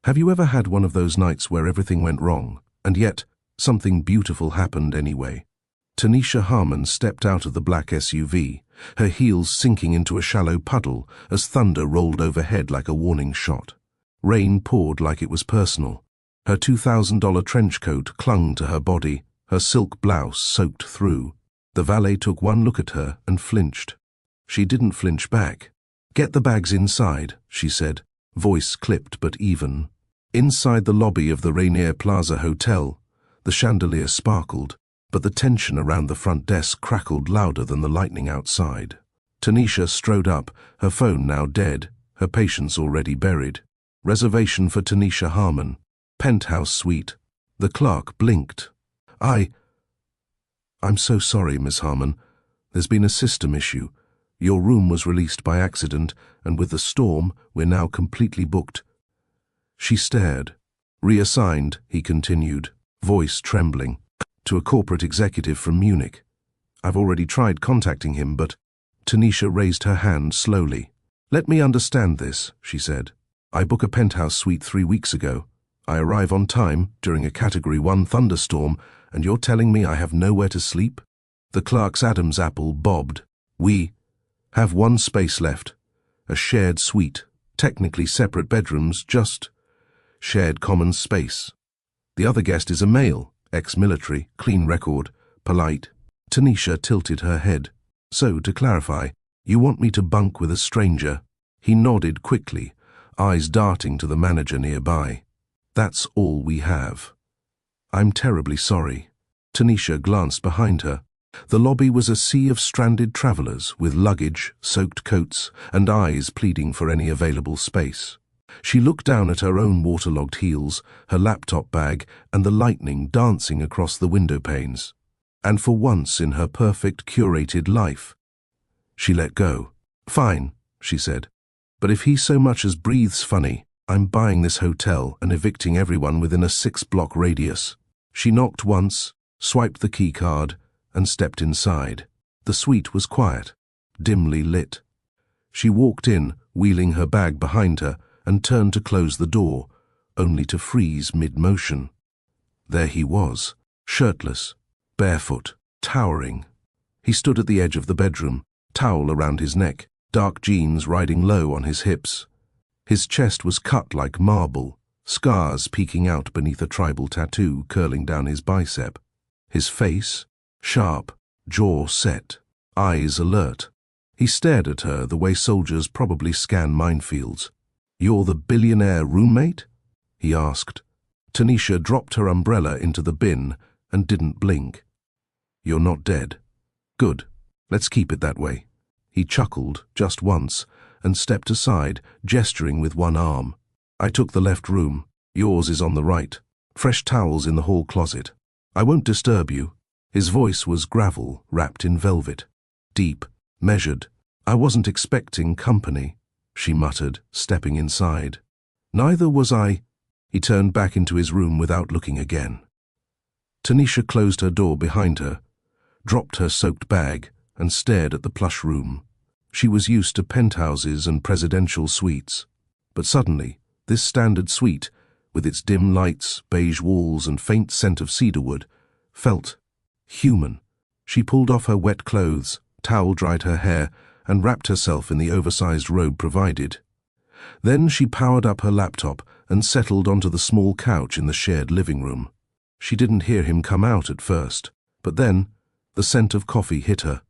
Have you ever had one of those nights where everything went wrong, and yet something beautiful happened anyway? Tanisha Harmon stepped out of the black SUV, her heels sinking into a shallow puddle as thunder rolled overhead like a warning shot. Rain poured like it was personal. Her $2,000 trench coat clung to her body, her silk blouse soaked through. The valet took one look at her and flinched. She didn't flinch back. "Get the bags inside," she said, voice clipped but even. Inside the lobby of the Rainier Plaza Hotel, the chandelier sparkled, but the tension around the front desk crackled louder than the lightning outside. Tanisha strode up, her phone now dead, her patience already buried. Reservation for Tanisha Harmon. Penthouse suite. The clerk blinked. I'm so sorry, Miss Harmon. There's been a system issue. Your room was released by accident, and with the storm, we're now completely booked." She stared. "Reassigned," he continued, voice trembling, "to a corporate executive from Munich. I've already tried contacting him, but—" Tanisha raised her hand slowly. "Let me understand this," she said. "I book a penthouse suite 3 weeks ago. I arrive on time during a Category 1 thunderstorm, and you're telling me I have nowhere to sleep?" The clerk's Adam's apple bobbed. "We have one space left. A shared suite. Technically separate bedrooms, just shared common space. The other guest is a male, ex-military, clean record, polite." Tanisha tilted her head. "So, to clarify, you want me to bunk with a stranger?" He nodded quickly, eyes darting to the manager nearby. "That's all we have." "I'm terribly sorry." Tanisha glanced behind her. The lobby was a sea of stranded travelers with luggage, soaked coats, and eyes pleading for any available space. She looked down at her own waterlogged heels, her laptop bag, and the lightning dancing across the window panes. And for once in her perfect, curated life, she let go. "Fine," she said. "But if he so much as breathes funny, I'm buying this hotel and evicting everyone within a 6-block radius." She knocked once, swiped the key card, and stepped inside. The suite was quiet, dimly lit. She walked in, wheeling her bag behind her, and turned to close the door, only to freeze mid-motion. There he was, shirtless, barefoot, towering. He stood at the edge of the bedroom, towel around his neck, dark jeans riding low on his hips. His chest was cut like marble, scars peeking out beneath a tribal tattoo curling down his bicep. His face, sharp, jaw set, eyes alert. He stared at her the way soldiers probably scan minefields. "You're the billionaire roommate?" he asked. Tanisha dropped her umbrella into the bin and didn't blink. "You're not dead. Good. Let's keep it that way." He chuckled just once and stepped aside, gesturing with one arm. "I took the left room. Yours is on the right. Fresh towels in the hall closet. I won't disturb you." His voice was gravel wrapped in velvet. Deep, measured. "I wasn't expecting company," she muttered, stepping inside. "Neither was I." He turned back into his room without looking again. Tanisha closed her door behind her, dropped her soaked bag, and stared at the plush room. She was used to penthouses and presidential suites. But suddenly, this standard suite, with its dim lights, beige walls, and faint scent of cedarwood, felt human. She pulled off her wet clothes, towel-dried her hair, and wrapped herself in the oversized robe provided. Then she powered up her laptop and settled onto the small couch in the shared living room. She didn't hear him come out at first, but then the scent of coffee hit her.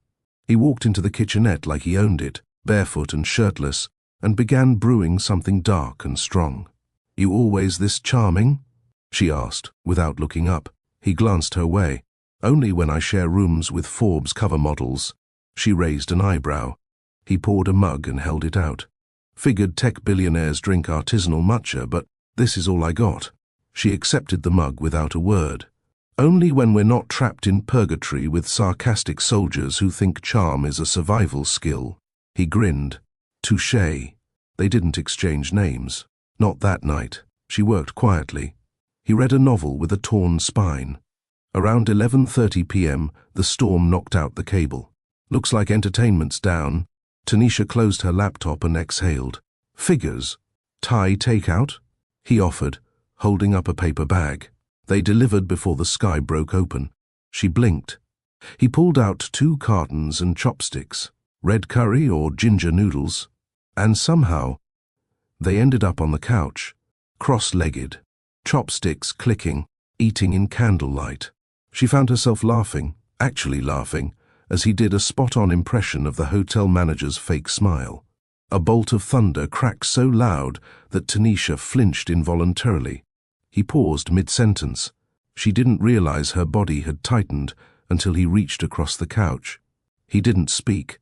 He walked into the kitchenette like he owned it, barefoot and shirtless, and began brewing something dark and strong. "You always this charming?" she asked, without looking up. He glanced her way. "Only when I share rooms with Forbes cover models." She raised an eyebrow. He poured a mug and held it out. "Figured tech billionaires drink artisanal matcha, but this is all I got." She accepted the mug without a word. "Only when we're not trapped in purgatory with sarcastic soldiers who think charm is a survival skill." He grinned. "Touché." They didn't exchange names. Not that night. She worked quietly. He read a novel with a torn spine. Around 11:30 p.m., the storm knocked out the cable. "Looks like entertainment's down." Tanisha closed her laptop and exhaled. "Figures. Thai takeout?" he offered, holding up a paper bag. They delivered before the sky broke open. She blinked. He pulled out 2 cartons and chopsticks, red curry or ginger noodles, and somehow they ended up on the couch, cross-legged, chopsticks clicking, eating in candlelight. She found herself laughing, actually laughing, as he did a spot-on impression of the hotel manager's fake smile. A bolt of thunder cracked so loud that Tanisha flinched involuntarily. He paused mid-sentence. She didn't realize her body had tightened until he reached across the couch. He didn't speak.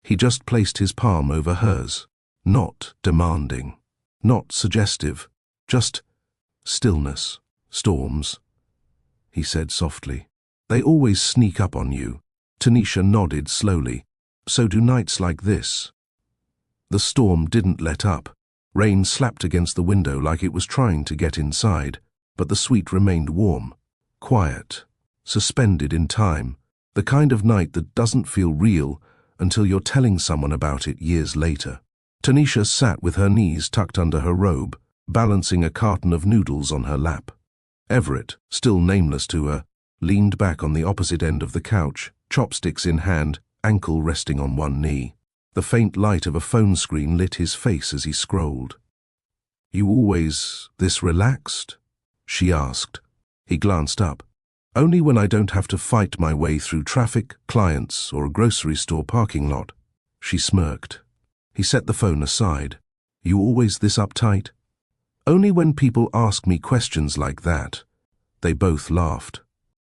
He just placed his palm over hers. Not demanding, not suggestive, just stillness. Storms, he said softly. They always sneak up on you. Tanisha nodded slowly. So do nights like this. The storm didn't let up. Rain slapped against the window like it was trying to get inside, but the suite remained warm, quiet, suspended in time, the kind of night that doesn't feel real until you're telling someone about it years later. Tanisha sat with her knees tucked under her robe, balancing a carton of noodles on her lap. Everett, still nameless to her, leaned back on the opposite end of the couch, chopsticks in hand, ankle resting on one knee. The faint light of a phone screen lit his face as he scrolled. "You always this relaxed?" she asked. He glanced up. "Only when I don't have to fight my way through traffic, clients, or a grocery store parking lot." She smirked. He set the phone aside. "You always this uptight?" "Only when people ask me questions like that." They both laughed.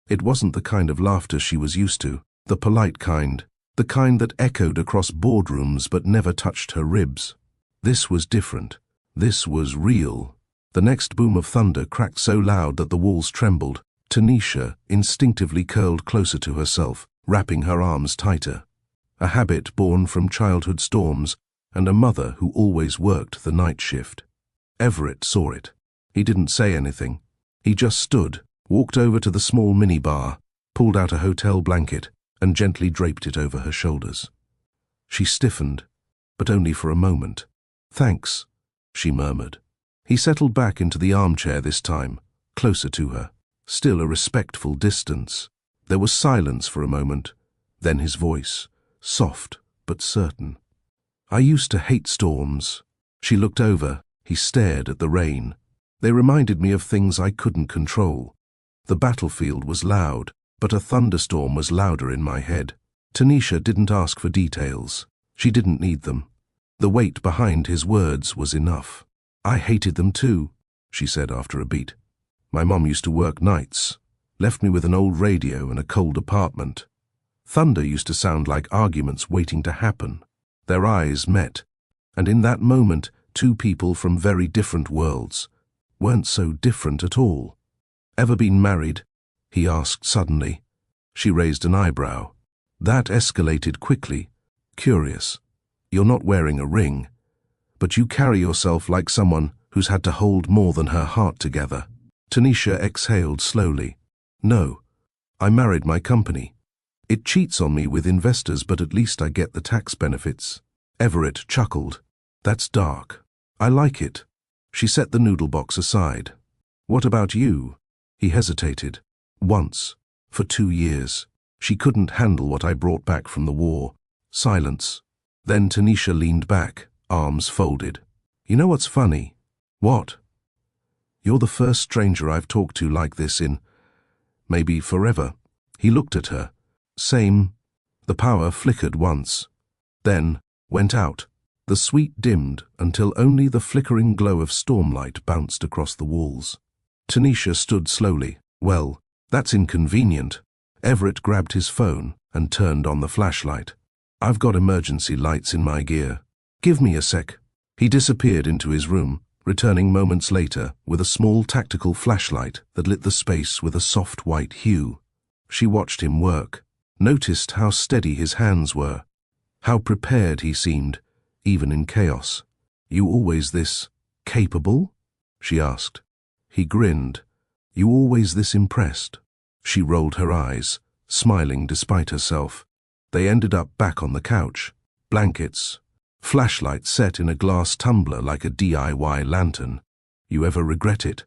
It wasn't the kind of laughter she was used to, the polite kind, the kind that echoed across boardrooms but never touched her ribs. This was different. This was real. The next boom of thunder cracked so loud that the walls trembled. Tanisha instinctively curled closer to herself, wrapping her arms tighter. A habit born from childhood storms and a mother who always worked the night shift. Everett saw it. He didn't say anything. He just stood, walked over to the small minibar, pulled out a hotel blanket, and gently draped it over her shoulders. She stiffened, but only for a moment. "Thanks," she murmured. He settled back into the armchair this time, closer to her, still a respectful distance. There was silence for a moment, then his voice, soft but certain. "I used to hate storms." She looked over. He stared at the rain. They reminded me of things I couldn't control. The battlefield was loud, but a thunderstorm was louder in my head. Tanisha didn't ask for details. She didn't need them. The weight behind his words was enough. "I hated them too," she said after a beat. "My mom used to work nights, left me with an old radio and a cold apartment. Thunder used to sound like arguments waiting to happen." Their eyes met, and in that moment, 2 people from very different worlds weren't so different at all. "Ever been married?" he asked suddenly. She raised an eyebrow. That escalated quickly. "Curious. You're not wearing a ring, but you carry yourself like someone who's had to hold more than her heart together." Tanisha exhaled slowly. "No, I married my company. It cheats on me with investors, but at least I get the tax benefits." Everett chuckled. "That's dark. I like it." She set the noodle box aside. "What about you?" He hesitated. "Once. For 2 years. She couldn't handle what I brought back from the war." Silence. Then Tanisha leaned back, arms folded. "You know what's funny?" "What?" "You're the first stranger I've talked to like this in, maybe forever." He looked at her. "Same." The power flickered once, then went out. The suite dimmed until only the flickering glow of stormlight bounced across the walls. Tanisha stood slowly. "Well, that's inconvenient." Everett grabbed his phone and turned on the flashlight. "I've got emergency lights in my gear. Give me a sec." He disappeared into his room, returning moments later with a small tactical flashlight that lit the space with a soft white hue. She watched him work, noticed how steady his hands were, how prepared he seemed, even in chaos. "You always this capable?" she asked. He grinned. "You always this impressed?" She rolled her eyes, smiling despite herself. They ended up back on the couch. Blankets, flashlight set in a glass tumbler like a DIY lantern. You ever regret it?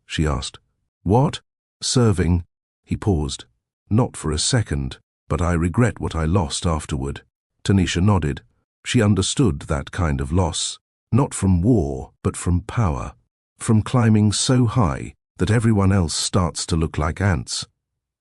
She asked. What? Serving. He paused. Not for a second, but I regret what I lost afterward. Tanisha nodded. She understood that kind of loss. Not from war, but from power. From climbing so high that everyone else starts to look like ants.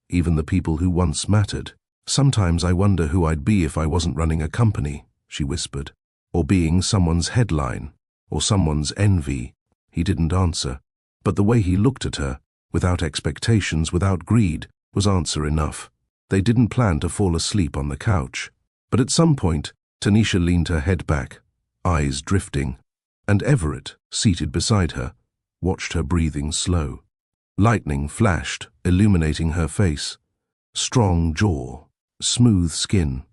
Even the people who once mattered. Sometimes I wonder who I'd be if I wasn't running a company, she whispered. Or being someone's headline, or someone's envy. He didn't answer. But the way he looked at her, without expectations, without greed, was answer enough. They didn't plan to fall asleep on the couch. But at some point, Tanisha leaned her head back, eyes drifting, and Everett, seated beside her, watched her breathing slow. Lightning flashed, illuminating her face. Strong jaw, smooth skin,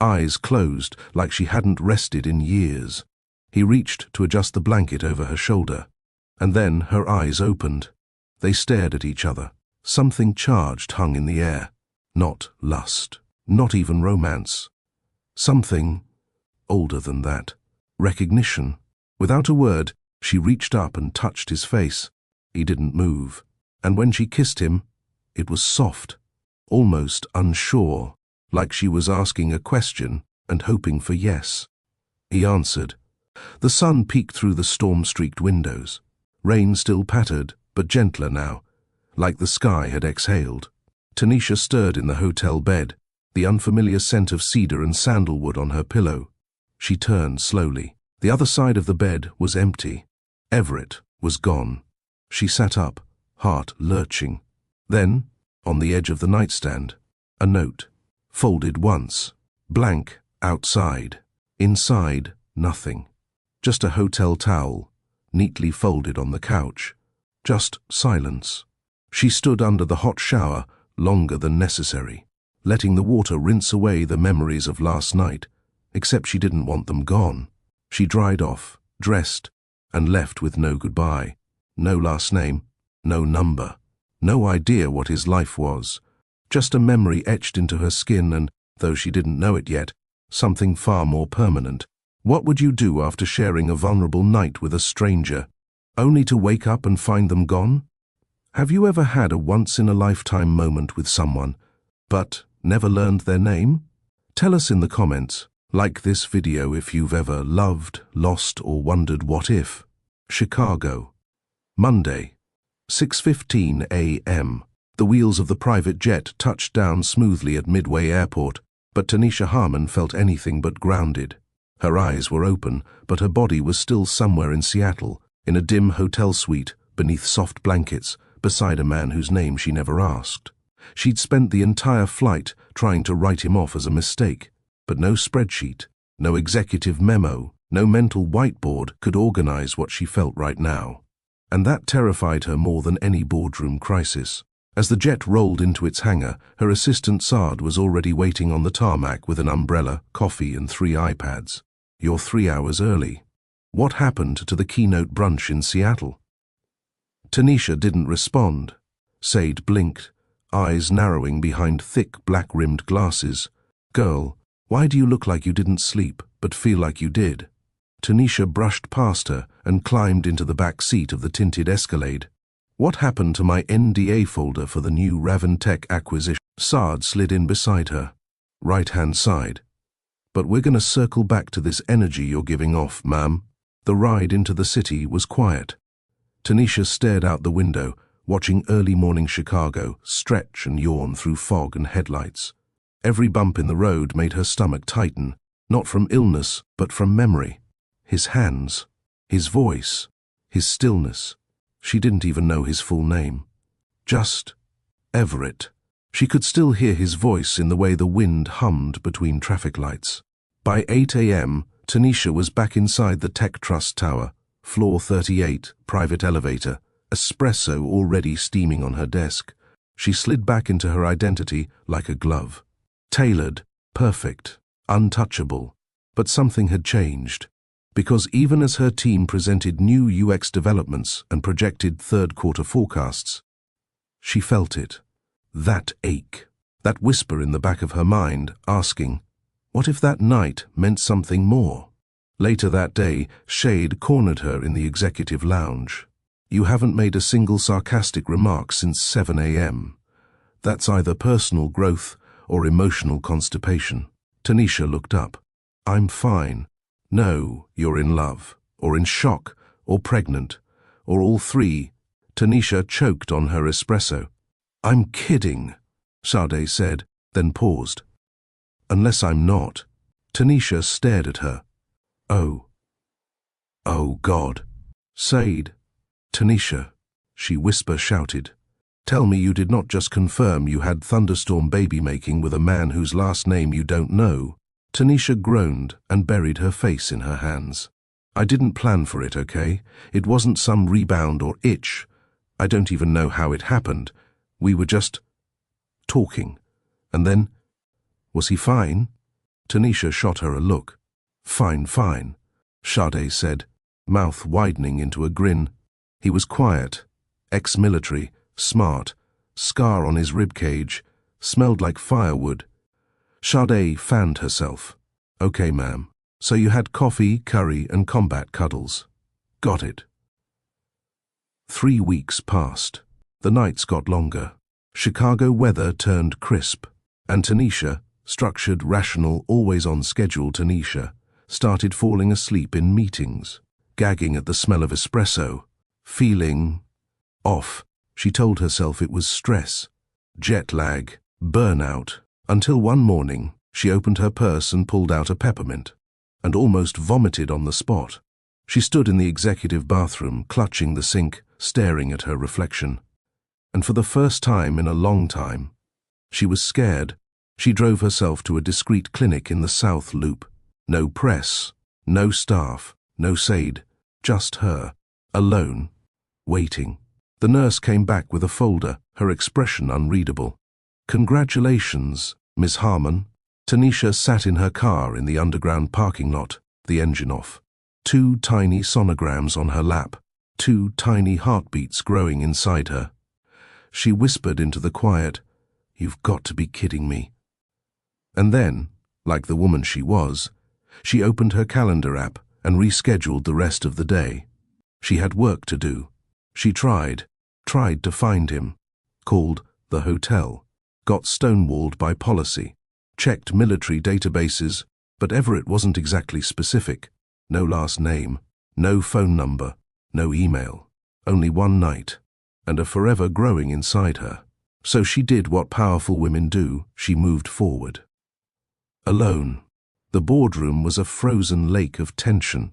eyes closed like she hadn't rested in years. He reached to adjust the blanket over her shoulder, and then her eyes opened. They stared at each other. Something charged hung in the air. Not lust, not even romance. Something older than that. Recognition. Without a word, she reached up and touched his face. He didn't move. And when she kissed him, it was soft, almost unsure, like she was asking a question and hoping for yes. He answered. The sun peeked through the storm-streaked windows. Rain still pattered, but gentler now, like the sky had exhaled. Tanisha stirred in the hotel bed, the unfamiliar scent of cedar and sandalwood on her pillow. She turned slowly. The other side of the bed was empty. Everett was gone. She sat up, heart lurching. Then, on the edge of the nightstand, a note, folded once, blank outside. Inside, nothing. Just a hotel towel, neatly folded on the couch. Just silence. She stood under the hot shower longer than necessary, letting the water rinse away the memories of last night, except she didn't want them gone. She dried off, dressed, and left with no goodbye. No last name, no number, no idea what his life was. Just a memory etched into her skin and, though she didn't know it yet, something far more permanent. What would you do after sharing a vulnerable night with a stranger, only to wake up and find them gone? Have you ever had a once-in-a-lifetime moment with someone, but never learned their name? Tell us in the comments. Like this video if you've ever loved, lost, or wondered what if. Chicago. Monday, 6:15 a.m. The wheels of the private jet touched down smoothly at Midway Airport, but Tanisha Harmon felt anything but grounded. Her eyes were open, but her body was still somewhere in Seattle, in a dim hotel suite, beneath soft blankets, beside a man whose name she never asked. She'd spent the entire flight trying to write him off as a mistake, but no spreadsheet, no executive memo, no mental whiteboard could organize what she felt right now. And that terrified her more than any boardroom crisis. As the jet rolled into its hangar, her assistant Saad was already waiting on the tarmac with an umbrella, coffee, and 3 iPads. You're 3 hours early. What happened to the keynote brunch in Seattle? Tanisha didn't respond. Saad blinked, eyes narrowing behind thick black-rimmed glasses. Girl, why do you look like you didn't sleep, but feel like you did? Tanisha brushed past her and climbed into the back seat of the tinted Escalade. What happened to my NDA folder for the new Raventech acquisition? Saad slid in beside her, right-hand side. But we're going to circle back to this energy you're giving off, ma'am. The ride into the city was quiet. Tanisha stared out the window, watching early morning Chicago stretch and yawn through fog and headlights. Every bump in the road made her stomach tighten, not from illness, but from memory. His hands, his voice, his stillness. She didn't even know his full name. Just Everett. She could still hear his voice in the way the wind hummed between traffic lights. By 8 a.m., Tanisha was back inside the Tech Trust Tower, floor 38, private elevator, espresso already steaming on her desk. She slid back into her identity like a glove. Tailored, perfect, untouchable. But something had changed. Because even as her team presented new UX developments and projected third-quarter forecasts, she felt it. That ache, that whisper in the back of her mind, asking, what if that night meant something more? Later that day, Shade cornered her in the executive lounge. You haven't made a single sarcastic remark since 7 a.m. That's either personal growth or emotional constipation. Tanisha looked up. I'm fine. No, you're in love, or in shock, or pregnant, or all three. Tanisha choked on her espresso. I'm kidding, Sade said, then paused. Unless I'm not. Tanisha stared at her. Oh. Oh, God. Said. Tanisha, she shouted. Tell me you did not just confirm you had thunderstorm baby-making with a man whose last name you don't know. Tanisha groaned and buried her face in her hands. I didn't plan for it, okay? It wasn't some rebound or itch. I don't even know how it happened. We were just talking. And then, was he fine? Tanisha shot her a look. Fine, fine, Sade said, mouth widening into a grin. He was quiet, ex-military, smart, scar on his ribcage, smelled like firewood. Sade fanned herself. Okay, ma'am. So you had coffee, curry, and combat cuddles. Got it. 3 weeks passed. The nights got longer. Chicago weather turned crisp, and Tanisha, structured, rational, always on schedule Tanisha, started falling asleep in meetings, gagging at the smell of espresso, feeling off. She told herself it was stress, jet lag, burnout, until one morning she opened her purse and pulled out a peppermint, and almost vomited on the spot. She stood in the executive bathroom, clutching the sink, staring at her reflection. And for the first time in a long time, she was scared. She drove herself to a discreet clinic in the South Loop. No press, no staff, no Sade, just her, alone, waiting. The nurse came back with a folder, her expression unreadable. Congratulations, Miss Harmon. Tanisha sat in her car in the underground parking lot, the engine off. 2 tiny sonograms on her lap, 2 tiny heartbeats growing inside her. She whispered into the quiet, "You've got to be kidding me." And then, like the woman she was, she opened her calendar app and rescheduled the rest of the day. She had work to do. She tried to find him, called the hotel, got stonewalled by policy, checked military databases, but Everett wasn't exactly specific. No last name, no phone number, no email, only one night, and a forever growing inside her. So she did what powerful women do, she moved forward. Alone. The boardroom was a frozen lake of tension.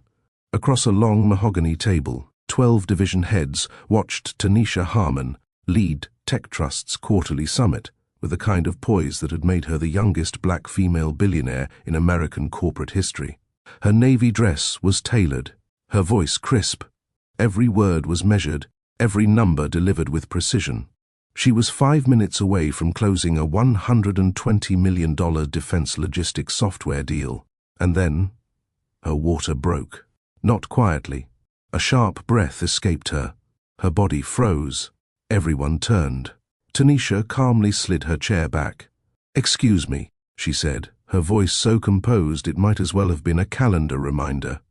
Across a long mahogany table, 12 division heads watched Tanisha Harmon lead Tech Trust's quarterly summit with a kind of poise that had made her the youngest black female billionaire in American corporate history. Her navy dress was tailored, her voice crisp. Every word was measured, every number delivered with precision. She was 5 minutes away from closing a $120 million defense logistics software deal. And then, her water broke. Not quietly. A sharp breath escaped her. Her body froze. Everyone turned. Tanisha calmly slid her chair back. "Excuse me," she said, her voice so composed it might as well have been a calendar reminder.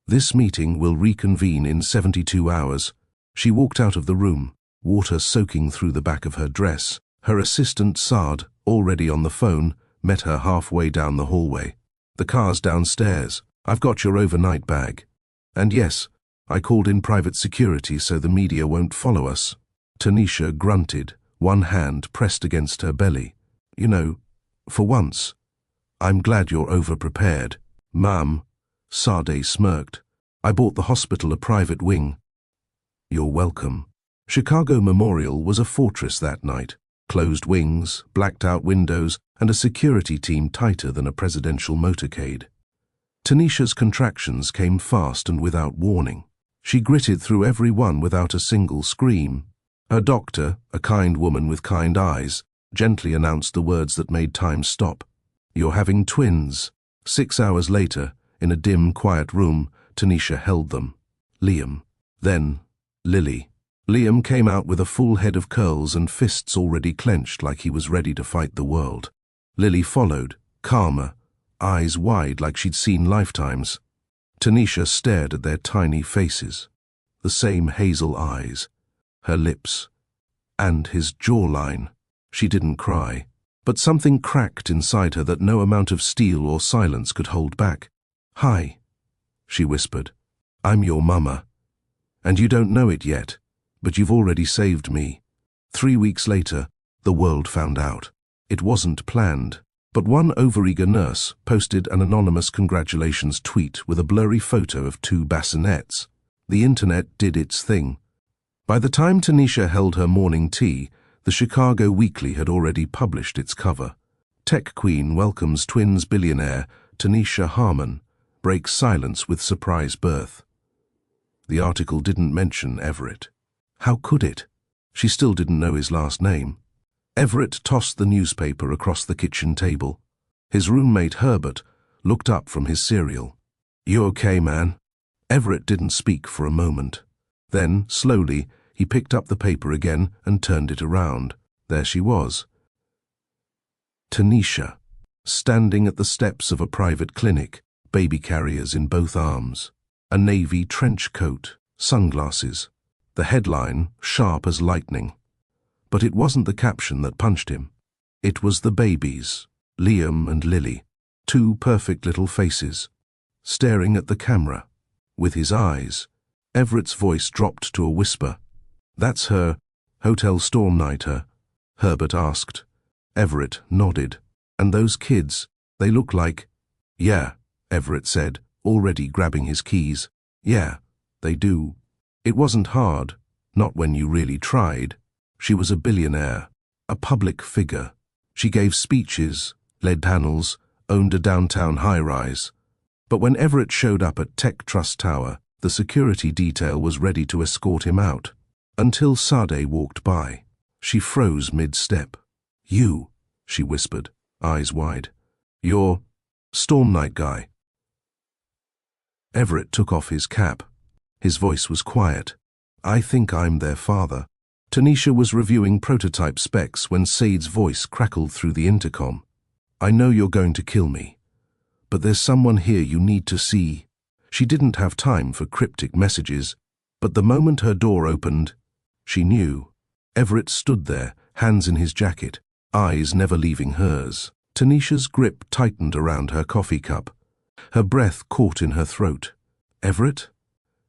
"This meeting will reconvene in 72 hours. She walked out of the room, water soaking through the back of her dress. Her assistant, Saad, already on the phone, met her halfway down the hallway. "The car's downstairs. I've got your overnight bag. And yes, I called in private security so the media won't follow us." Tanisha grunted, one hand pressed against her belly. "You know, for once, I'm glad you're over-prepared." "Ma'am," Sade smirked. "I bought the hospital a private wing." "You're welcome." Chicago Memorial was a fortress that night. Closed wings, blacked-out windows, and a security team tighter than a presidential motorcade. Tanisha's contractions came fast and without warning. She gritted through every one without a single scream. Her doctor, a kind woman with kind eyes, gently announced the words that made time stop. "You're having twins." 6 hours later, in a dim, quiet room, Tanisha held them. Liam. Then, Lily. Liam came out with a full head of curls and fists already clenched like he was ready to fight the world. Lily followed, calmer, eyes wide like she'd seen lifetimes. Tanisha stared at their tiny faces. the same hazel eyes, her lips, and his jawline. She didn't cry, but something cracked inside her that no amount of steel or silence could hold back. "Hi," she whispered. "I'm your mama. And you don't know it yet, but you've already saved me." 3 weeks later, the world found out. It wasn't planned, but one overeager nurse posted an anonymous congratulations tweet with a blurry photo of 2 bassinets. The internet did its thing. By the time Tanisha held her morning tea, the Chicago Weekly had already published its cover. Tech Queen welcomes twins billionaire Tanisha Harmon, breaks silence with surprise birth. The article didn't mention Everett. How could it? She still didn't know his last name. Everett tossed the newspaper across the kitchen table. His roommate Herbert looked up from his cereal. "You okay, man?" Everett didn't speak for a moment. Then, slowly, he picked up the paper again and turned it around. There she was. Tanisha, standing at the steps of a private clinic, baby carriers in both arms, a navy trench coat, sunglasses. The headline, sharp as lightning. But it wasn't the caption that punched him. It was the babies, Liam and Lily, 2 perfect little faces, staring at the camera. With his eyes, Everett's voice dropped to a whisper. "That's her, hotel storm nighter?" Herbert asked. Everett nodded. "And those kids, they look like—" "Yeah," Everett said, already grabbing his keys. "Yeah, they do." It wasn't hard, not when you really tried. She was a billionaire, a public figure. She gave speeches, led panels, owned a downtown high-rise. But when Everett showed up at Tech Trust Tower, the security detail was ready to escort him out. Until Sade walked by. She froze mid-step. "You," she whispered, eyes wide. "You're Storm Night guy." Everett took off his cap. His voice was quiet. "I think I'm their father." Tanisha was reviewing prototype specs when Said's voice crackled through the intercom. "I know you're going to kill me, but there's someone here you need to see." She didn't have time for cryptic messages, but the moment her door opened, she knew. Everett stood there, hands in his jacket, eyes never leaving hers. Tanisha's grip tightened around her coffee cup. Her breath caught in her throat. "Everett?"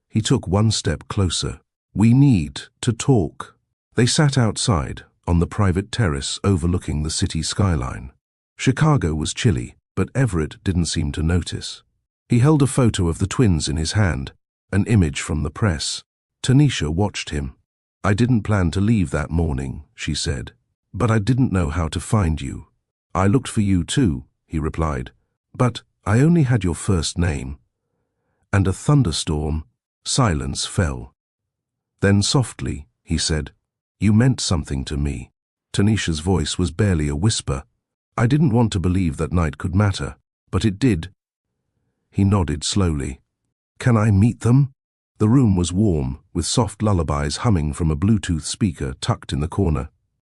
He took one step closer. "We need to talk." They sat outside, on the private terrace overlooking the city skyline. Chicago was chilly, but Everett didn't seem to notice. He held a photo of the twins in his hand, an image from the press. Tanisha watched him. "I didn't plan to leave that morning," she said, "but I didn't know how to find you." "I looked for you too," he replied, "but I only had your first name." And a thunderstorm, silence fell. Then softly, he said, "You meant something to me." Tanisha's voice was barely a whisper. "I didn't want to believe that night could matter, but it did." He nodded slowly. "Can I meet them?" The room was warm, with soft lullabies humming from a Bluetooth speaker tucked in the corner.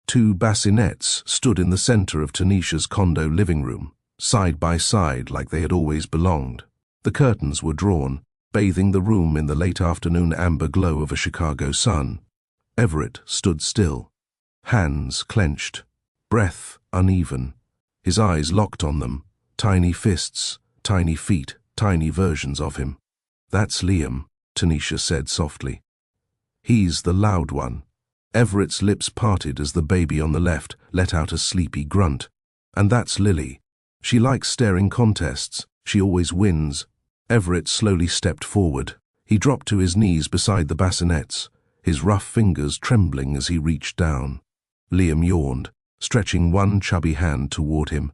2 bassinets stood in the center of Tanisha's condo living room, side by side like they had always belonged. The curtains were drawn, bathing the room in the late afternoon amber glow of a Chicago sun. Everett stood still, hands clenched, breath uneven. His eyes locked on them, tiny fists, tiny feet, tiny versions of him. "That's Liam," Tanisha said softly. "He's the loud one." Everett's lips parted as the baby on the left let out a sleepy grunt. "And that's Lily. She likes staring contests. She always wins." Everett slowly stepped forward. He dropped to his knees beside the bassinets, his rough fingers trembling as he reached down. Liam yawned, stretching one chubby hand toward him.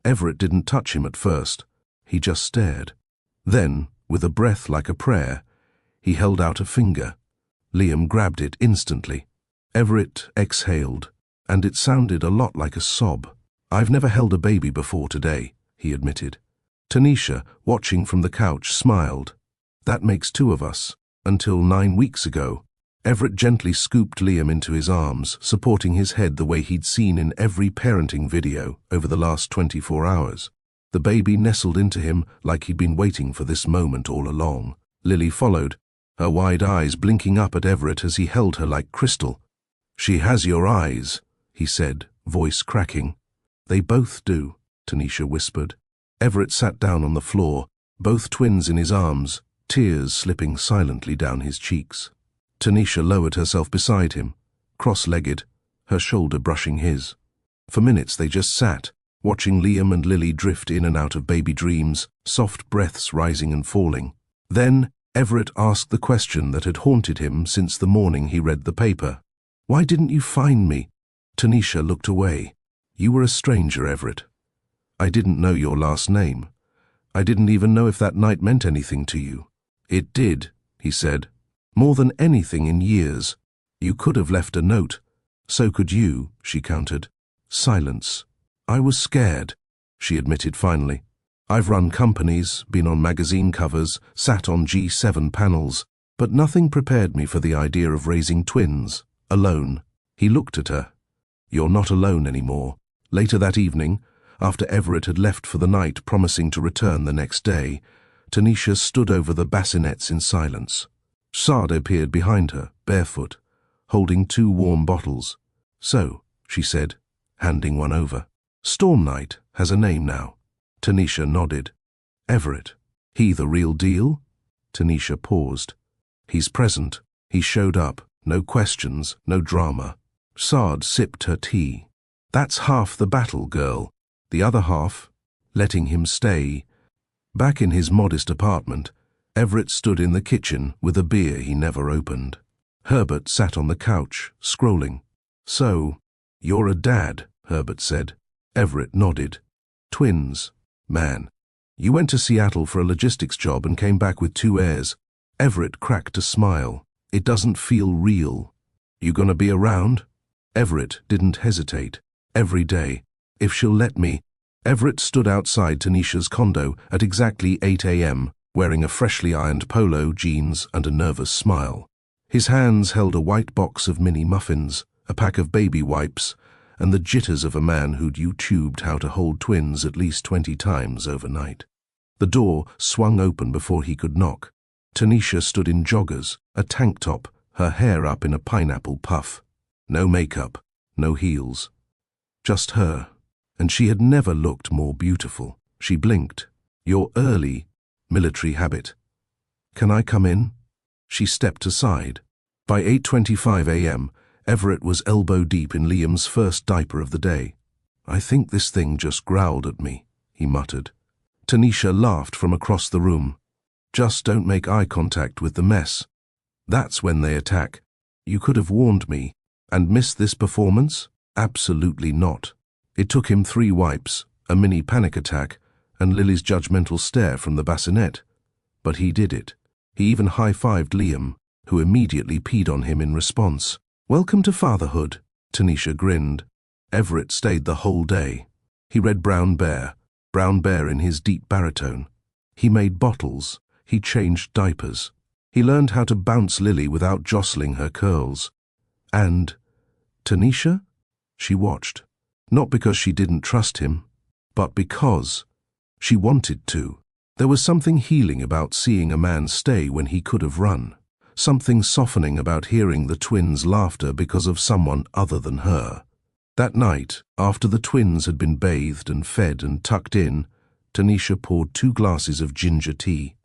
Everett didn't touch him at first. He just stared. Then, with a breath like a prayer, he held out a finger. Liam grabbed it instantly. Everett exhaled, and it sounded a lot like a sob. "I've never held a baby before today," he admitted. Tanisha, watching from the couch, smiled. "That makes 2 of us, until 9 weeks ago." Everett gently scooped Liam into his arms, supporting his head the way he'd seen in every parenting video over the last 24 hours. The baby nestled into him like he'd been waiting for this moment all along. Lily followed, her wide eyes blinking up at Everett as he held her like crystal. "She has your eyes," he said, voice cracking. "They both do," Tanisha whispered. Everett sat down on the floor, both twins in his arms, tears slipping silently down his cheeks. Tanisha lowered herself beside him, cross-legged, her shoulder brushing his. For minutes they just sat, watching Liam and Lily drift in and out of baby dreams, soft breaths rising and falling. Then Everett asked the question that had haunted him since the morning he read the paper. "Why didn't you find me?" Tanisha looked away. "You were a stranger, Everett. I didn't know your last name. I didn't even know if that night meant anything to you." "It did," he said. "More than anything in years. You could have left a note." "So could you," she countered. Silence. "I was scared," she admitted finally. "I've run companies, been on magazine covers, sat on G7 panels, but nothing prepared me for the idea of raising twins, alone." He looked at her. "You're not alone anymore." Later that evening, after Everett had left for the night, promising to return the next day, Tanisha stood over the bassinets in silence. Saad appeared behind her, barefoot, holding 2 warm bottles. "So," she said, handing one over. "Storm Night has a name now." Tanisha nodded. "Everett. He the real deal?" Tanisha paused. "He's present. He showed up. No questions, no drama." Saad sipped her tea. "That's half the battle, girl. The other half, letting him stay." Back in his modest apartment, Everett stood in the kitchen with a beer he never opened. Herbert sat on the couch, scrolling. "So, you're a dad," Herbert said. Everett nodded. "Twins. Man. You went to Seattle for a logistics job and came back with 2 heirs." Everett cracked a smile. "It doesn't feel real." "You gonna be around?" Everett didn't hesitate. "Every day. If she'll let me." Everett stood outside Tanisha's condo at exactly 8 a.m., wearing a freshly ironed polo, jeans, and a nervous smile. His hands held a white box of mini muffins, a pack of baby wipes, and the jitters of a man who'd YouTubed how to hold twins at least 20 times overnight. The door swung open before he could knock. Tanisha stood in joggers, a tank top, her hair up in a pineapple puff. No makeup, no heels. Just her. And she had never looked more beautiful. She blinked. "You're early." Military habit. "Can I come in?" She stepped aside. By 8:25 a.m., Everett was elbow-deep in Liam's first diaper of the day. "I think this thing just growled at me," he muttered. Tanisha laughed from across the room. "Just don't make eye contact with the mess. That's when they attack. You could have warned me. And missed this performance? Absolutely not." It took him 3 wipes, a mini panic attack, and Lily's judgmental stare from the bassinet. But he did it. He even high-fived Liam, who immediately peed on him in response. "Welcome to fatherhood," Tanisha grinned. Everett stayed the whole day. He read Brown Bear in his deep baritone. He made bottles. He changed diapers. He learned how to bounce Lily without jostling her curls. And Tanisha? She watched. Not because she didn't trust him, but because she wanted to. There was something healing about seeing a man stay when he could have run. Something softening about hearing the twins' laughter because of someone other than her. That night, after the twins had been bathed and fed and tucked in, Tanisha poured 2 glasses of ginger tea.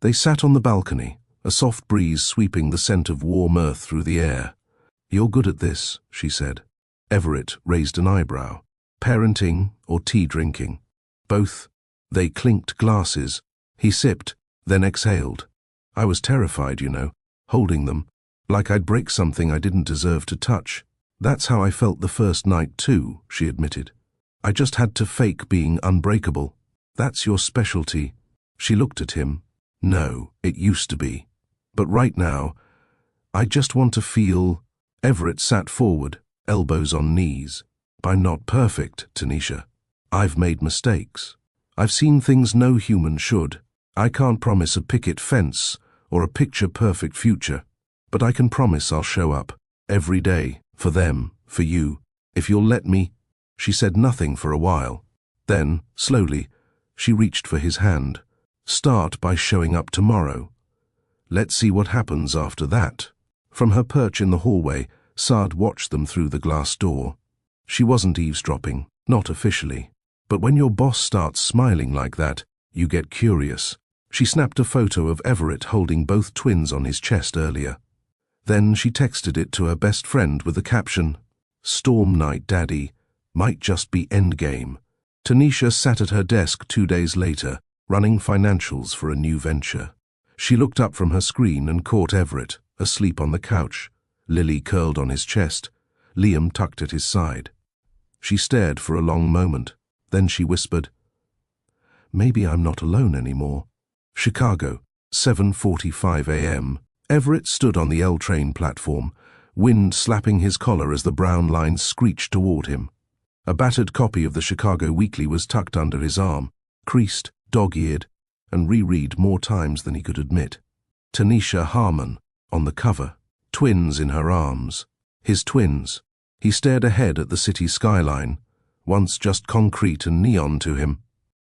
They sat on the balcony, a soft breeze sweeping the scent of warm earth through the air. "You're good at this," she said. Everett raised an eyebrow. "Parenting or tea drinking?" "Both." They clinked glasses. He sipped, then exhaled. "I was terrified, you know, holding them, like I'd break something I didn't deserve to touch." "That's how I felt the first night too," she admitted. "I just had to fake being unbreakable." "That's your specialty." She looked at him. "No, it used to be. But right now, I just want to feel." Everett sat forward, elbows on knees. "I'm not perfect, Tanisha. I've made mistakes. I've seen things no human should. I can't promise a picket fence or a picture-perfect future, but I can promise I'll show up every day for them, for you, if you'll let me." She said nothing for a while. Then, slowly, she reached for his hand. "Start by showing up tomorrow." Let's see what happens after that. From her perch in the hallway, Saad watched them through the glass door. She wasn't eavesdropping, not officially. But when your boss starts smiling like that, you get curious. She snapped a photo of Everett holding both twins on his chest earlier. Then she texted it to her best friend with the caption, "Storm Night Daddy, might just be endgame." Tanisha sat at her desk 2 days later, running financials for a new venture. She looked up from her screen and caught Everett, asleep on the couch, Lily curled on his chest, Liam tucked at his side. She stared for a long moment. Then she whispered, "Maybe I'm not alone anymore." Chicago, 7:45 a.m. Everett stood on the L train platform, wind slapping his collar as the brown lines screeched toward him. A battered copy of the Chicago Weekly was tucked under his arm, creased, dog-eared, and reread more times than he could admit. Tanisha Harmon, on the cover, twins in her arms. His twins. He stared ahead at the city skyline, once just concrete and neon to him.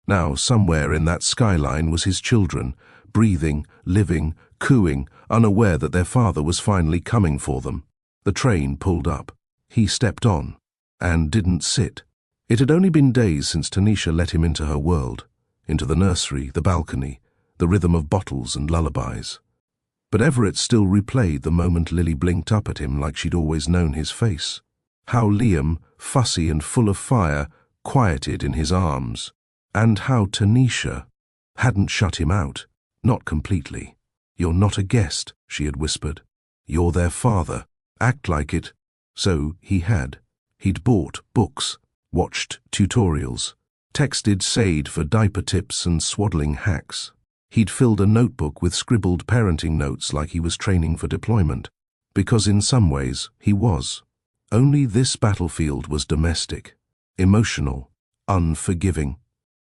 Now somewhere in that skyline was his children, breathing, living, cooing, unaware that their father was finally coming for them. The train pulled up. He stepped on, and didn't sit. It had only been days since Tanisha let him into her world, into the nursery, the balcony, the rhythm of bottles and lullabies. But Everett still replayed the moment Lily blinked up at him like she'd always known his face. How Liam, fussy and full of fire, quieted in his arms. And how Tanisha hadn't shut him out, not completely. "You're not a guest," she had whispered. "You're their father. Act like it." So he had. He'd bought books, watched tutorials, texted Said for diaper tips and swaddling hacks. He'd filled a notebook with scribbled parenting notes like he was training for deployment, because in some ways he was. Only this battlefield was domestic, emotional, unforgiving.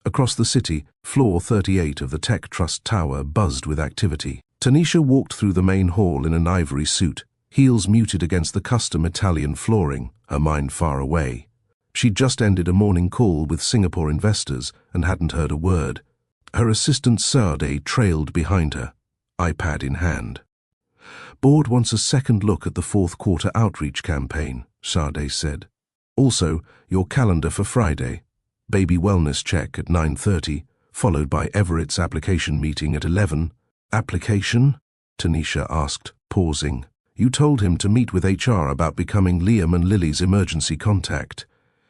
Across the city, floor 38 of the Tech Trust Tower buzzed with activity. Tanisha walked through the main hall in an ivory suit, heels muted against the custom Italian flooring, her mind far away. She'd just ended a morning call with Singapore investors and hadn't heard a word. Her assistant Sade trailed behind her, iPad in hand. "Board wants a second look at the fourth quarter outreach campaign," Sade said. "Also, your calendar for Friday. Baby wellness check at 9:30, followed by Everett's application meeting at 11. "Application?" Tanisha asked, pausing. "You told him to meet with HR about becoming Liam and Lily's emergency contact.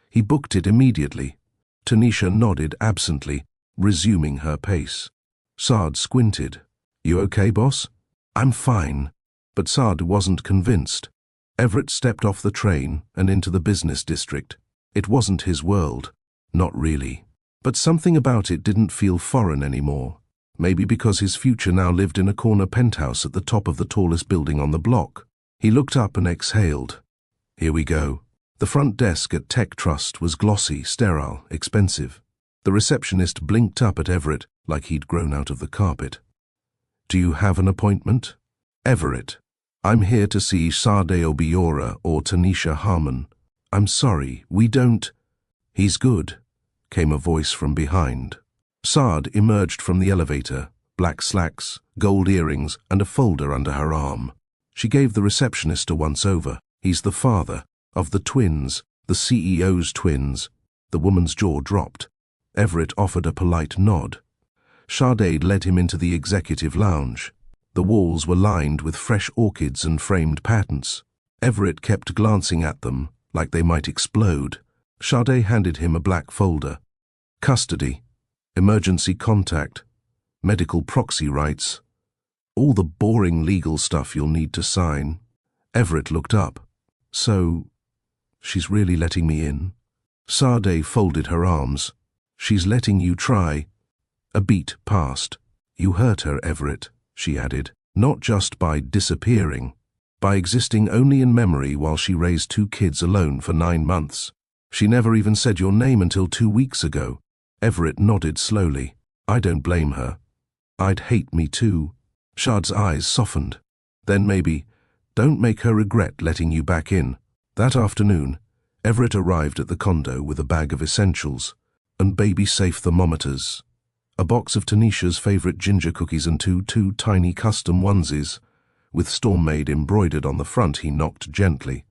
He booked it immediately." Tanisha nodded absently, resuming her pace. Saad squinted. "You okay, boss?" "I'm fine." But Saad wasn't convinced. Everett stepped off the train and into the business district. It wasn't his world. Not really. But something about it didn't feel foreign anymore. Maybe because his future now lived in a corner penthouse at the top of the tallest building on the block. He looked up and exhaled. Here we go. The front desk at Tech Trust was glossy, sterile, expensive. The receptionist blinked up at Everett like he'd grown out of the carpet. "Do you have an appointment?" "Everett. I'm here to see Sade Obiora or Tanisha Harmon. I'm sorry, we don't—" "He's good," came a voice from behind. Saad emerged from the elevator, black slacks, gold earrings, and a folder under her arm. She gave the receptionist a once-over. "He's the father of the twins, the CEO's twins." The woman's jaw dropped. Everett offered a polite nod. Sade led him into the executive lounge. The walls were lined with fresh orchids and framed patents. Everett kept glancing at them, like they might explode. Sade handed him a black folder. "Custody, emergency contact, medical proxy rights. All the boring legal stuff you'll need to sign." Everett looked up. "So, she's really letting me in?" Sade folded her arms. "She's letting you try." A beat passed. "You hurt her, Everett," she added, "not just by disappearing, by existing only in memory while she raised 2 kids alone for 9 months. She never even said your name until 2 weeks ago." Everett nodded slowly. "I don't blame her. I'd hate me too." Shad's eyes softened. "Then maybe, don't make her regret letting you back in." That afternoon, Everett arrived at the condo with a bag of essentials and baby-safe thermometers, a box of Tanisha's favorite ginger cookies and two tiny custom onesies, with Storm Maid embroidered on the front. He knocked gently.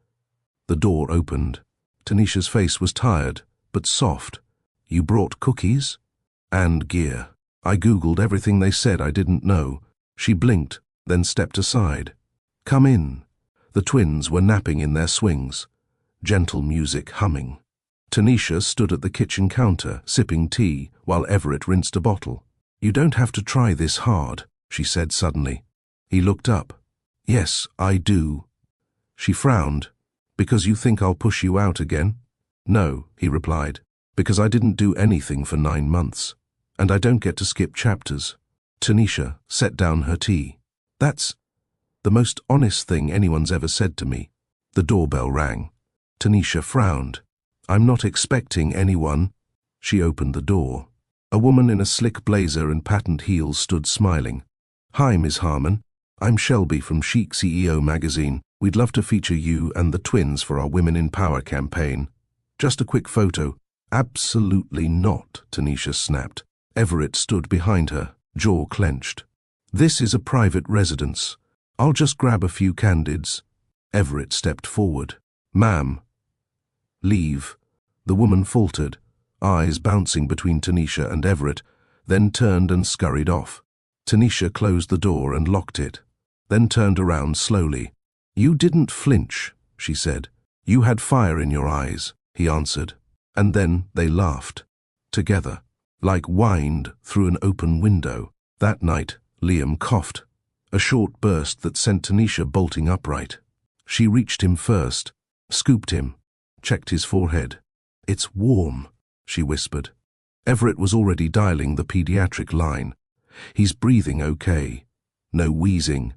The door opened. Tanisha's face was tired, but soft. "You brought cookies?" "And gear. I Googled everything they said I didn't know." She blinked, then stepped aside. "Come in." The twins were napping in their swings, gentle music humming. Tanisha stood at the kitchen counter, sipping tea, while Everett rinsed a bottle. "You don't have to try this hard," she said suddenly. He looked up. "Yes, I do." She frowned. "Because you think I'll push you out again?" "No," he replied, "because I didn't do anything for 9 months. And I don't get to skip chapters." Tanisha set down her tea. "That's the most honest thing anyone's ever said to me." The doorbell rang. Tanisha frowned. "I'm not expecting anyone." She opened the door. A woman in a slick blazer and patent heels stood smiling. "Hi, Ms. Harmon. I'm Shelby from Chic CEO magazine. We'd love to feature you and the twins for our Women in Power campaign. Just a quick photo." "Absolutely not," Tanisha snapped. Everett stood behind her, jaw clenched. "This is a private residence. I'll just grab a few candids." Everett stepped forward. "Ma'am." "Leave." The woman faltered, eyes bouncing between Tanisha and Everett, then turned and scurried off. Tanisha closed the door and locked it, then turned around slowly. "You didn't flinch," she said. "You had fire in your eyes," he answered. And then they laughed, together, like wind through an open window. That night, Liam coughed, a short burst that sent Tanisha bolting upright. She reached him first, scooped him, checked his forehead. "It's warm," she whispered. Everett was already dialing the pediatric line. "He's breathing okay. No wheezing.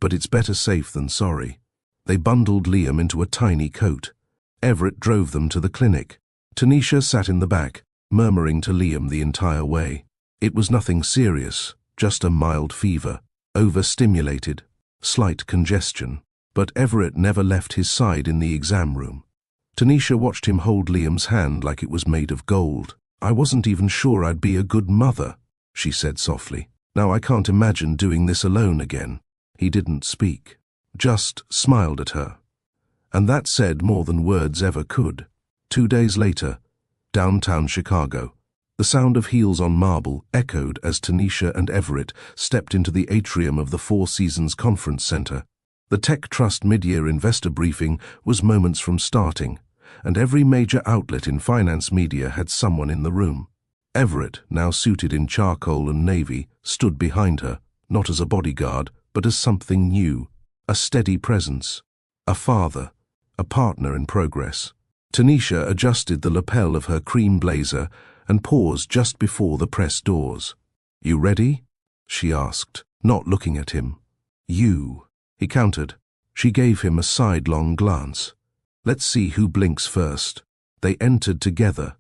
But it's better safe than sorry." They bundled Liam into a tiny coat. Everett drove them to the clinic. Tanisha sat in the back, murmuring to Liam the entire way. It was nothing serious, just a mild fever, overstimulated, slight congestion. But Everett never left his side in the exam room. Tanisha watched him hold Liam's hand like it was made of gold. "I wasn't even sure I'd be a good mother," she said softly. "Now I can't imagine doing this alone again." He didn't speak, just smiled at her. And that said more than words ever could. 2 days later, downtown Chicago, the sound of heels on marble echoed as Tanisha and Everett stepped into the atrium of the Four Seasons Conference Center. The Tech Trust mid-year investor briefing was moments from starting, and every major outlet in finance media had someone in the room. Everett, now suited in charcoal and navy, stood behind her, not as a bodyguard, but as something new, a steady presence, a father, a partner in progress. Tanisha adjusted the lapel of her cream blazer and paused just before the press doors. "You ready?" she asked, not looking at him. "You." He countered. She gave him a sidelong glance. "Let's see who blinks first." They entered together.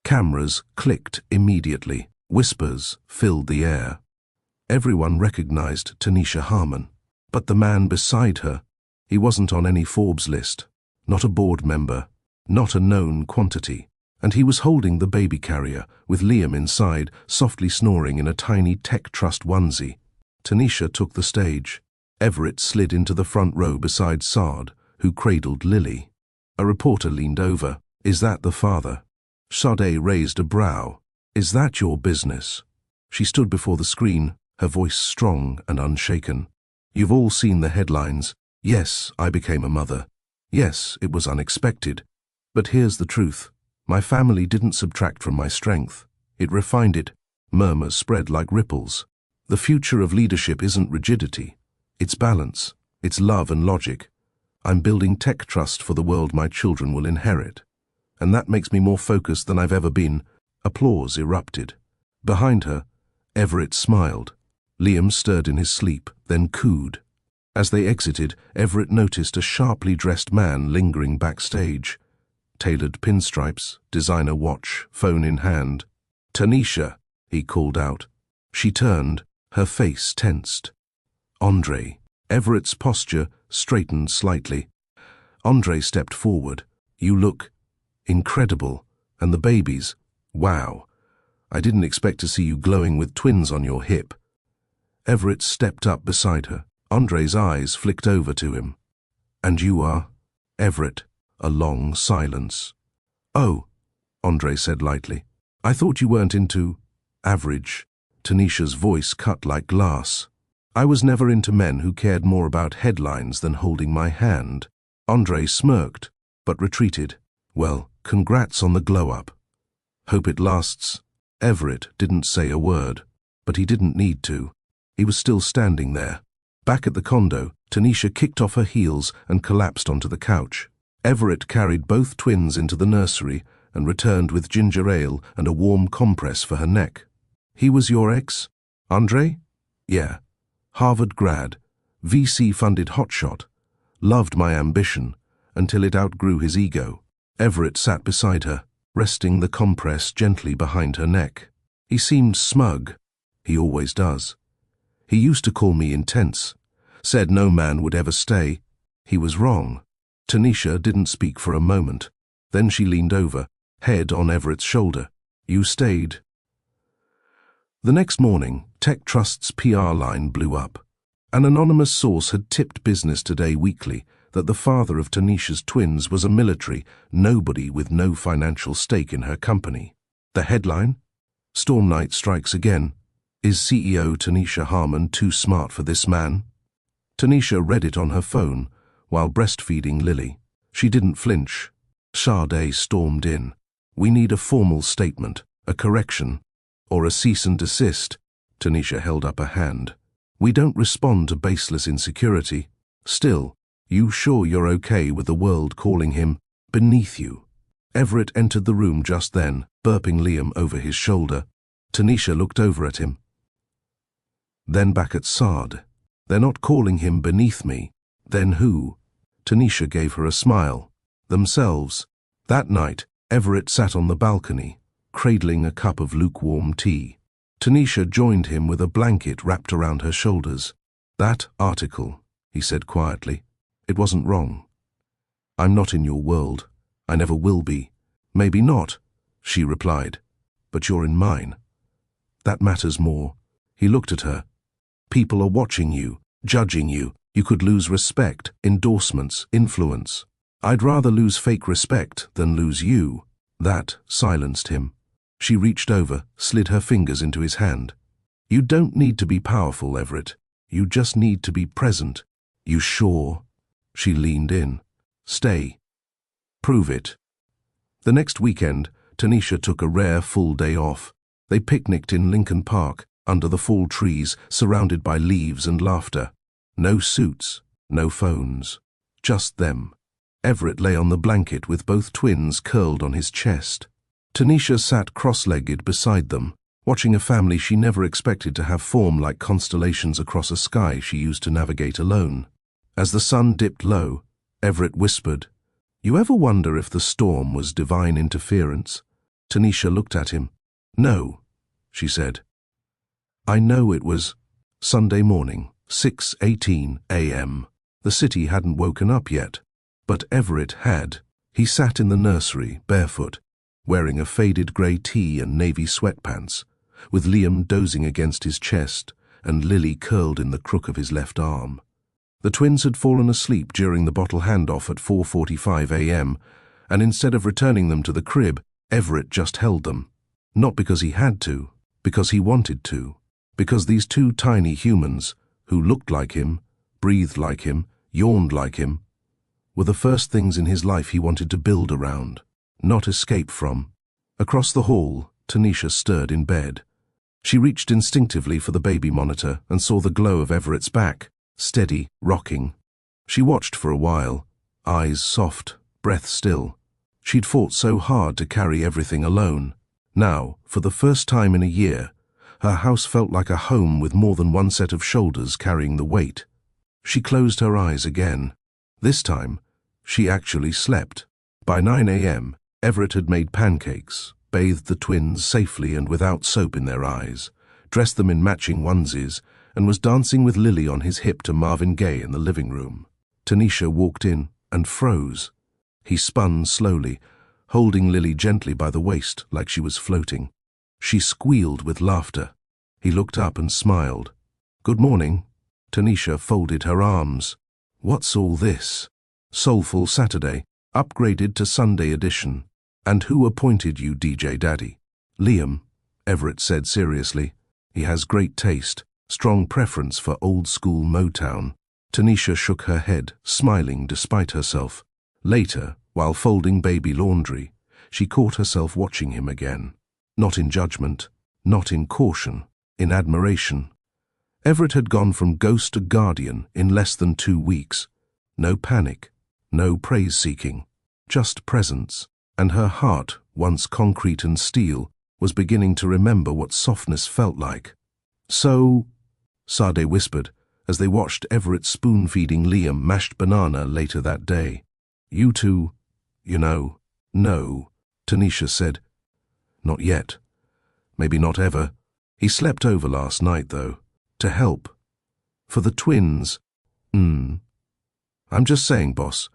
Cameras clicked immediately. Whispers filled the air. Everyone recognized Tanisha Harmon. But the man beside her, he wasn't on any Forbes list, not a board member, not a known quantity. And he was holding the baby carrier, with Liam inside, softly snoring in a tiny Tech Trust onesie. Tanisha took the stage. Everett slid into the front row beside Sard, who cradled Lily. A reporter leaned over. "Is that the father?" Sade raised a brow. "Is that your business?" She stood before the screen, her voice strong and unshaken. "You've all seen the headlines. Yes, I became a mother. Yes, it was unexpected. But here's the truth. My family didn't subtract from my strength. It refined it." Murmurs spread like ripples. The future of leadership isn't rigidity. It's balance. It's love and logic. I'm building Tech Trust for the world my children will inherit. And that makes me more focused than I've ever been. Applause erupted. Behind her, Everett smiled. Liam stirred in his sleep, then cooed. As they exited, Everett noticed a sharply dressed man lingering backstage. Tailored pinstripes, designer watch, phone in hand. "Tanisha," he called out. She turned, her face tensed. "Andre." Everett's posture straightened slightly. Andre stepped forward. "You look incredible. And the babies. Wow. I didn't expect to see you glowing with twins on your hip. Everett stepped up beside her. Andre's eyes flicked over to him. And you are? Everett. A long silence. Oh, Andre said lightly. I thought you weren't into average. Tanisha's voice cut like glass. I was never into men who cared more about headlines than holding my hand. Andre smirked, but retreated. Well, congrats on the glow-up. Hope it lasts. Everett didn't say a word, but he didn't need to. He was still standing there. Back at the condo, Tanisha kicked off her heels and collapsed onto the couch. Everett carried both twins into the nursery and returned with ginger ale and a warm compress for her neck. He was your ex? Andre? Yeah. Harvard grad, VC-funded hotshot. Loved my ambition, until it outgrew his ego. Everett sat beside her, resting the compress gently behind her neck. He seemed smug. He always does. He used to call me intense. Said no man would ever stay. He was wrong. Tanisha didn't speak for a moment. Then she leaned over, head on Everett's shoulder. You stayed. The next morning, Tech Trust's PR line blew up. An anonymous source had tipped Business Today Weekly that the father of Tanisha's twins was a military nobody with no financial stake in her company. The headline? Storm Night strikes again. Is CEO Tanisha Harmon too smart for this man? Tanisha read it on her phone while breastfeeding Lily. She didn't flinch. Sade stormed in. We need a formal statement, a correction, or a cease and desist. Tanisha held up a hand. We don't respond to baseless insecurity. Still, you sure you're okay with the world calling him beneath you? Everett entered the room just then, burping Liam over his shoulder. Tanisha looked over at him. Then back at Sade. They're not calling him beneath me. Then who? Tanisha gave her a smile. Themselves. That night, Everett sat on the balcony, cradling a cup of lukewarm tea. Tanisha joined him with a blanket wrapped around her shoulders. That article, he said quietly. It wasn't wrong. I'm not in your world. I never will be. Maybe not, she replied. But you're in mine. That matters more. He looked at her. People are watching you, judging you. You could lose respect, endorsements, influence. I'd rather lose fake respect than lose you. That silenced him. She reached over, slid her fingers into his hand. You don't need to be powerful, Everett. You just need to be present. You sure? She leaned in. Stay. Prove it. The next weekend, Tanisha took a rare full day off. They picnicked in Lincoln Park, under the fall trees, surrounded by leaves and laughter. No suits, no phones. Just them. Everett lay on the blanket with both twins curled on his chest. Tanisha sat cross-legged beside them, watching a family she never expected to have form like constellations across a sky she used to navigate alone. As the sun dipped low, Everett whispered, You ever wonder if the storm was divine interference? Tanisha looked at him. No, she said. I know it was. Sunday morning, 6:18 a.m. The city hadn't woken up yet, but Everett had. He sat in the nursery, barefoot, wearing a faded grey tee and navy sweatpants, with Liam dozing against his chest and Lily curled in the crook of his left arm. The twins had fallen asleep during the bottle handoff at 4:45 a.m., and instead of returning them to the crib, Everett just held them. Not because he had to, because he wanted to. Because these two tiny humans, who looked like him, breathed like him, yawned like him, were the first things in his life he wanted to build around, not escape from. Across the hall, Tanisha stirred in bed. She reached instinctively for the baby monitor and saw the glow of Everett's back, steady, rocking. She watched for a while, eyes soft, breath still. She'd fought so hard to carry everything alone. Now, for the first time in a year, her house felt like a home with more than one set of shoulders carrying the weight. She closed her eyes again. This time, she actually slept. By 9 a.m., Everett had made pancakes, bathed the twins safely and without soap in their eyes, dressed them in matching onesies, and was dancing with Lily on his hip to Marvin Gaye in the living room. Tanisha walked in and froze. He spun slowly, holding Lily gently by the waist like she was floating. She squealed with laughter. He looked up and smiled. "Good morning." Tanisha folded her arms. "What's all this?" "Soulful Saturday, upgraded to Sunday edition." "And who appointed you DJ Daddy?" "Liam," Everett said seriously. "He has great taste, strong preference for old-school Motown." Tanisha shook her head, smiling despite herself. Later, while folding baby laundry, she caught herself watching him again. Not in judgment, not in caution, in admiration. Everett had gone from ghost to guardian in less than 2 weeks. No panic, no praise-seeking, just presence. And her heart, once concrete and steel, was beginning to remember what softness felt like. "So," Sade whispered, as they watched Everett spoon-feeding Liam mashed banana later that day. "You two, you know." "No," Tanisha said. "Not yet. Maybe not ever. He slept over last night, though. To help. For the twins." I'm just saying, boss.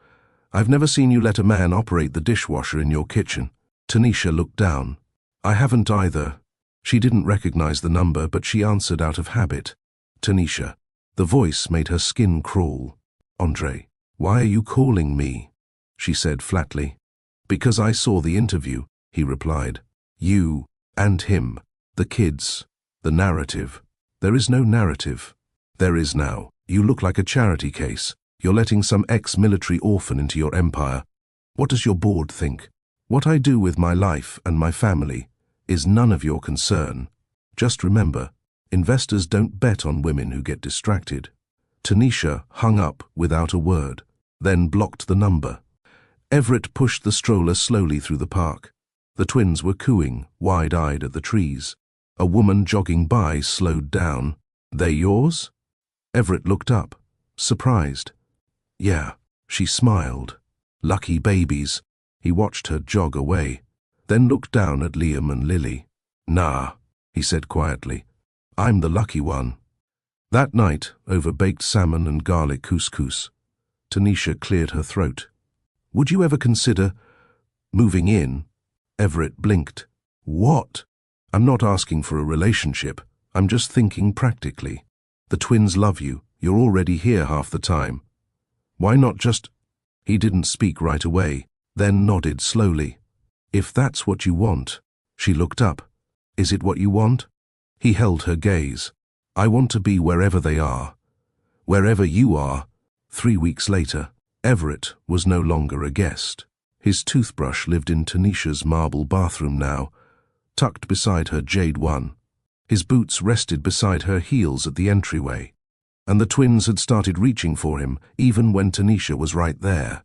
I've never seen you let a man operate the dishwasher in your kitchen." Tanisha looked down. "I haven't either." She didn't recognize the number, but she answered out of habit. "Tanisha." The voice made her skin crawl. "Andre, why are you calling me?" she said flatly. "Because I saw the interview," he replied. "You and him, the kids, the narrative." "There is no narrative." "There is now. You look like a charity case. You're letting some ex-military orphan into your empire. What does your board think? What I do with my life and my family is none of your concern. Just remember, investors don't bet on women who get distracted." Tanisha hung up without a word, then blocked the number. Everett pushed the stroller slowly through the park. The twins were cooing, wide-eyed at the trees. A woman jogging by slowed down. "They yours?" Everett looked up, surprised. "Yeah," she smiled. "Lucky babies." He watched her jog away, then looked down at Liam and Lily. "Nah," he said quietly. "I'm the lucky one." That night, over baked salmon and garlic couscous, Tanisha cleared her throat. "Would you ever consider moving in?" Everett blinked. "What?" "I'm not asking for a relationship. I'm just thinking practically. The twins love you. You're already here half the time. Why not just—" He didn't speak right away, then nodded slowly. "If that's what you want." She looked up. "Is it what you want?" He held her gaze. "I want to be wherever they are. Wherever you are." 3 weeks later, Everett was no longer a guest. His toothbrush lived in Tanisha's marble bathroom now, tucked beside her jade one. His boots rested beside her heels at the entryway, and the twins had started reaching for him even when Tanisha was right there.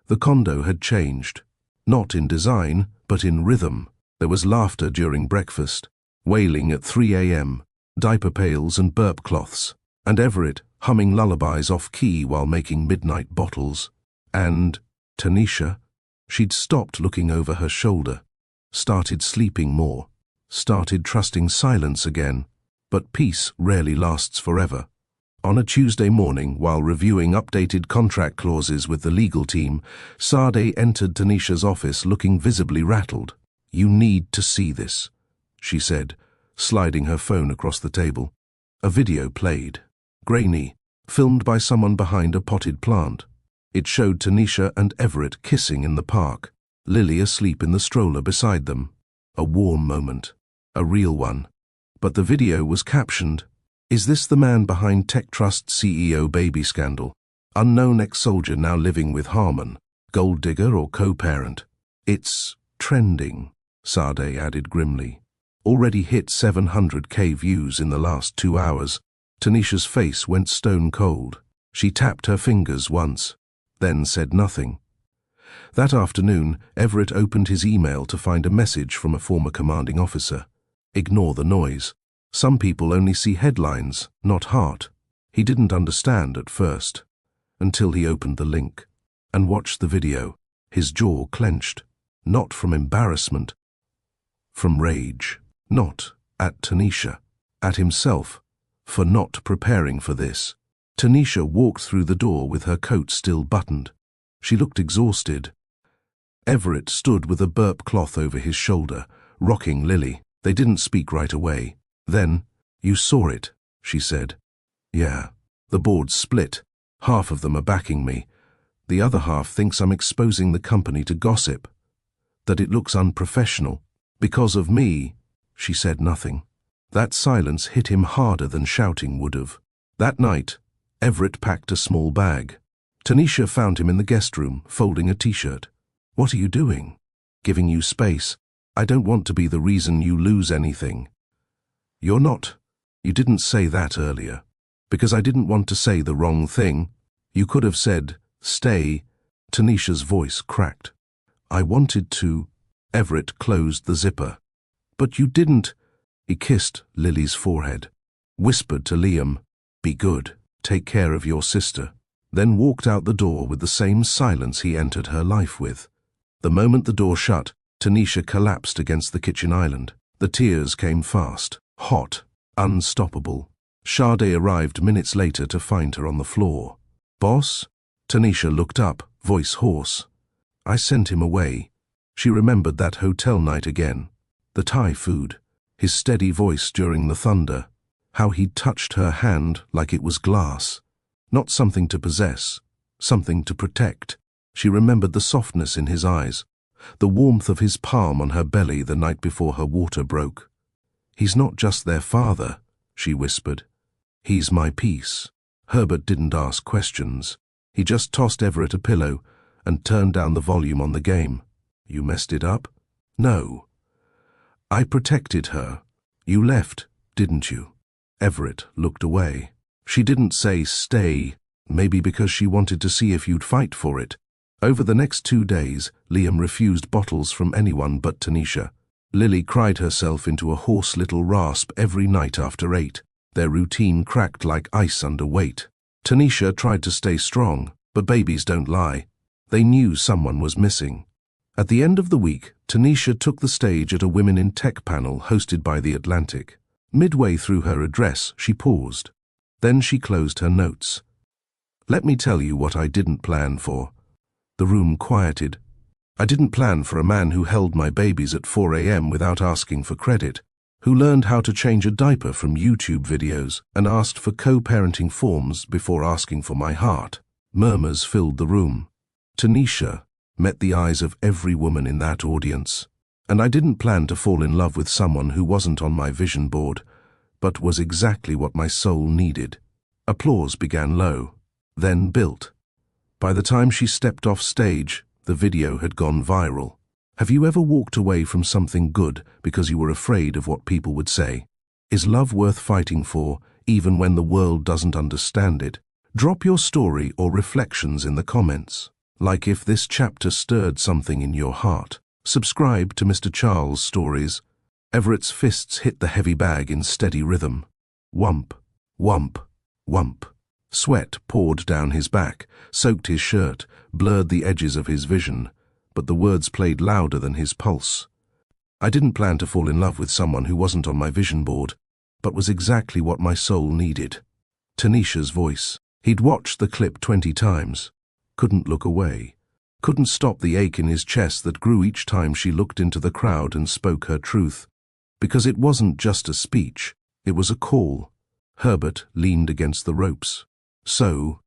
The condo had changed, not in design, but in rhythm. There was laughter during breakfast, wailing at 3 a.m., diaper pails and burp cloths, and Everett humming lullabies off-key while making midnight bottles. And Tanisha? She'd stopped looking over her shoulder, started sleeping more, started trusting silence again. But peace rarely lasts forever. On a Tuesday morning, while reviewing updated contract clauses with the legal team, Sade entered Tanisha's office looking visibly rattled. "You need to see this," she said, sliding her phone across the table. A video played, grainy, filmed by someone behind a potted plant. It showed Tanisha and Everett kissing in the park, Lily asleep in the stroller beside them. A warm moment, a real one. But the video was captioned, "Is this the man behind Tech Trust CEO baby scandal? Unknown ex-soldier now living with Harmon, gold digger or co-parent?" "It's trending," Sade added grimly. "Already hit 700K views in the last 2 hours." Tanisha's face went stone cold. She tapped her fingers once, then said nothing. That afternoon, Everett opened his email to find a message from a former commanding officer. Ignore the noise. Some people only see headlines, not heart. He didn't understand at first, until he opened the link and watched the video. His jaw clenched, not from embarrassment, from rage. Not at Tanisha, at himself, for not preparing for this. Tanisha walked through the door with her coat still buttoned. She looked exhausted. Everett stood with a burp cloth over his shoulder, rocking Lily. They didn't speak right away. Then, "You saw it," she said. "Yeah." The board's split. Half of them are backing me. The other half thinks I'm exposing the company to gossip. That it looks unprofessional. Because of me. She said nothing. That silence hit him harder than shouting would have. That night, Everett packed a small bag. Tanisha found him in the guest room, folding a t-shirt. "What are you doing?" "Giving you space. I don't want to be the reason you lose anything." "You're not. You didn't say that earlier. Because I didn't want to say the wrong thing. You could have said, 'Stay.'" Tanisha's voice cracked. "I wanted to." Everett closed the zipper. "But you didn't." He kissed Lily's forehead, whispered to Liam, "Be good, take care of your sister," then walked out the door with the same silence he entered her life with. The moment the door shut, Tanisha collapsed against the kitchen island. The tears came fast, hot, unstoppable. Sade arrived minutes later to find her on the floor. "Boss?" Tanisha looked up, voice hoarse. "I sent him away." She remembered that hotel night again. The Thai food, his steady voice during the thunder, how he'd touched her hand like it was glass. Not something to possess, something to protect. She remembered the softness in his eyes, the warmth of his palm on her belly the night before her water broke. "He's not just their father," she whispered. "He's my peace." Herbert didn't ask questions. He just tossed Everett a pillow and turned down the volume on the game. "You messed it up?" "No. I protected her. You left, didn't you?" Everett looked away. She didn't say stay, maybe because she wanted to see if you'd fight for it. Over the next 2 days, Liam refused bottles from anyone but Tanisha. Lily cried herself into a hoarse little rasp every night after 8. Their routine cracked like ice under weight. Tanisha tried to stay strong, but babies don't lie. They knew someone was missing. At the end of the week, Tanisha took the stage at a Women in Tech panel hosted by The Atlantic. Midway through her address, she paused. Then she closed her notes. "Let me tell you what I didn't plan for." The room quieted. "I didn't plan for a man who held my babies at 4 a.m. without asking for credit, who learned how to change a diaper from YouTube videos and asked for co-parenting forms before asking for my heart." Murmurs filled the room. Tanisha met the eyes of every woman in that audience. "And I didn't plan to fall in love with someone who wasn't on my vision board, but was exactly what my soul needed." Applause began low, then built. By the time she stepped off stage, the video had gone viral. Have you ever walked away from something good because you were afraid of what people would say? Is love worth fighting for, even when the world doesn't understand it? Drop your story or reflections in the comments. Like if this chapter stirred something in your heart. Subscribe to Mr. Charles Stories. Everett's fists hit the heavy bag in steady rhythm. Whump, whump, whump. Sweat poured down his back, soaked his shirt, blurred the edges of his vision, but the words played louder than his pulse. "I didn't plan to fall in love with someone who wasn't on my vision board, but was exactly what my soul needed." Tanisha's voice. He'd watched the clip 20 times. Couldn't look away. Couldn't stop the ache in his chest that grew each time she looked into the crowd and spoke her truth. Because it wasn't just a speech, it was a call. Herbert leaned against the ropes. "So,"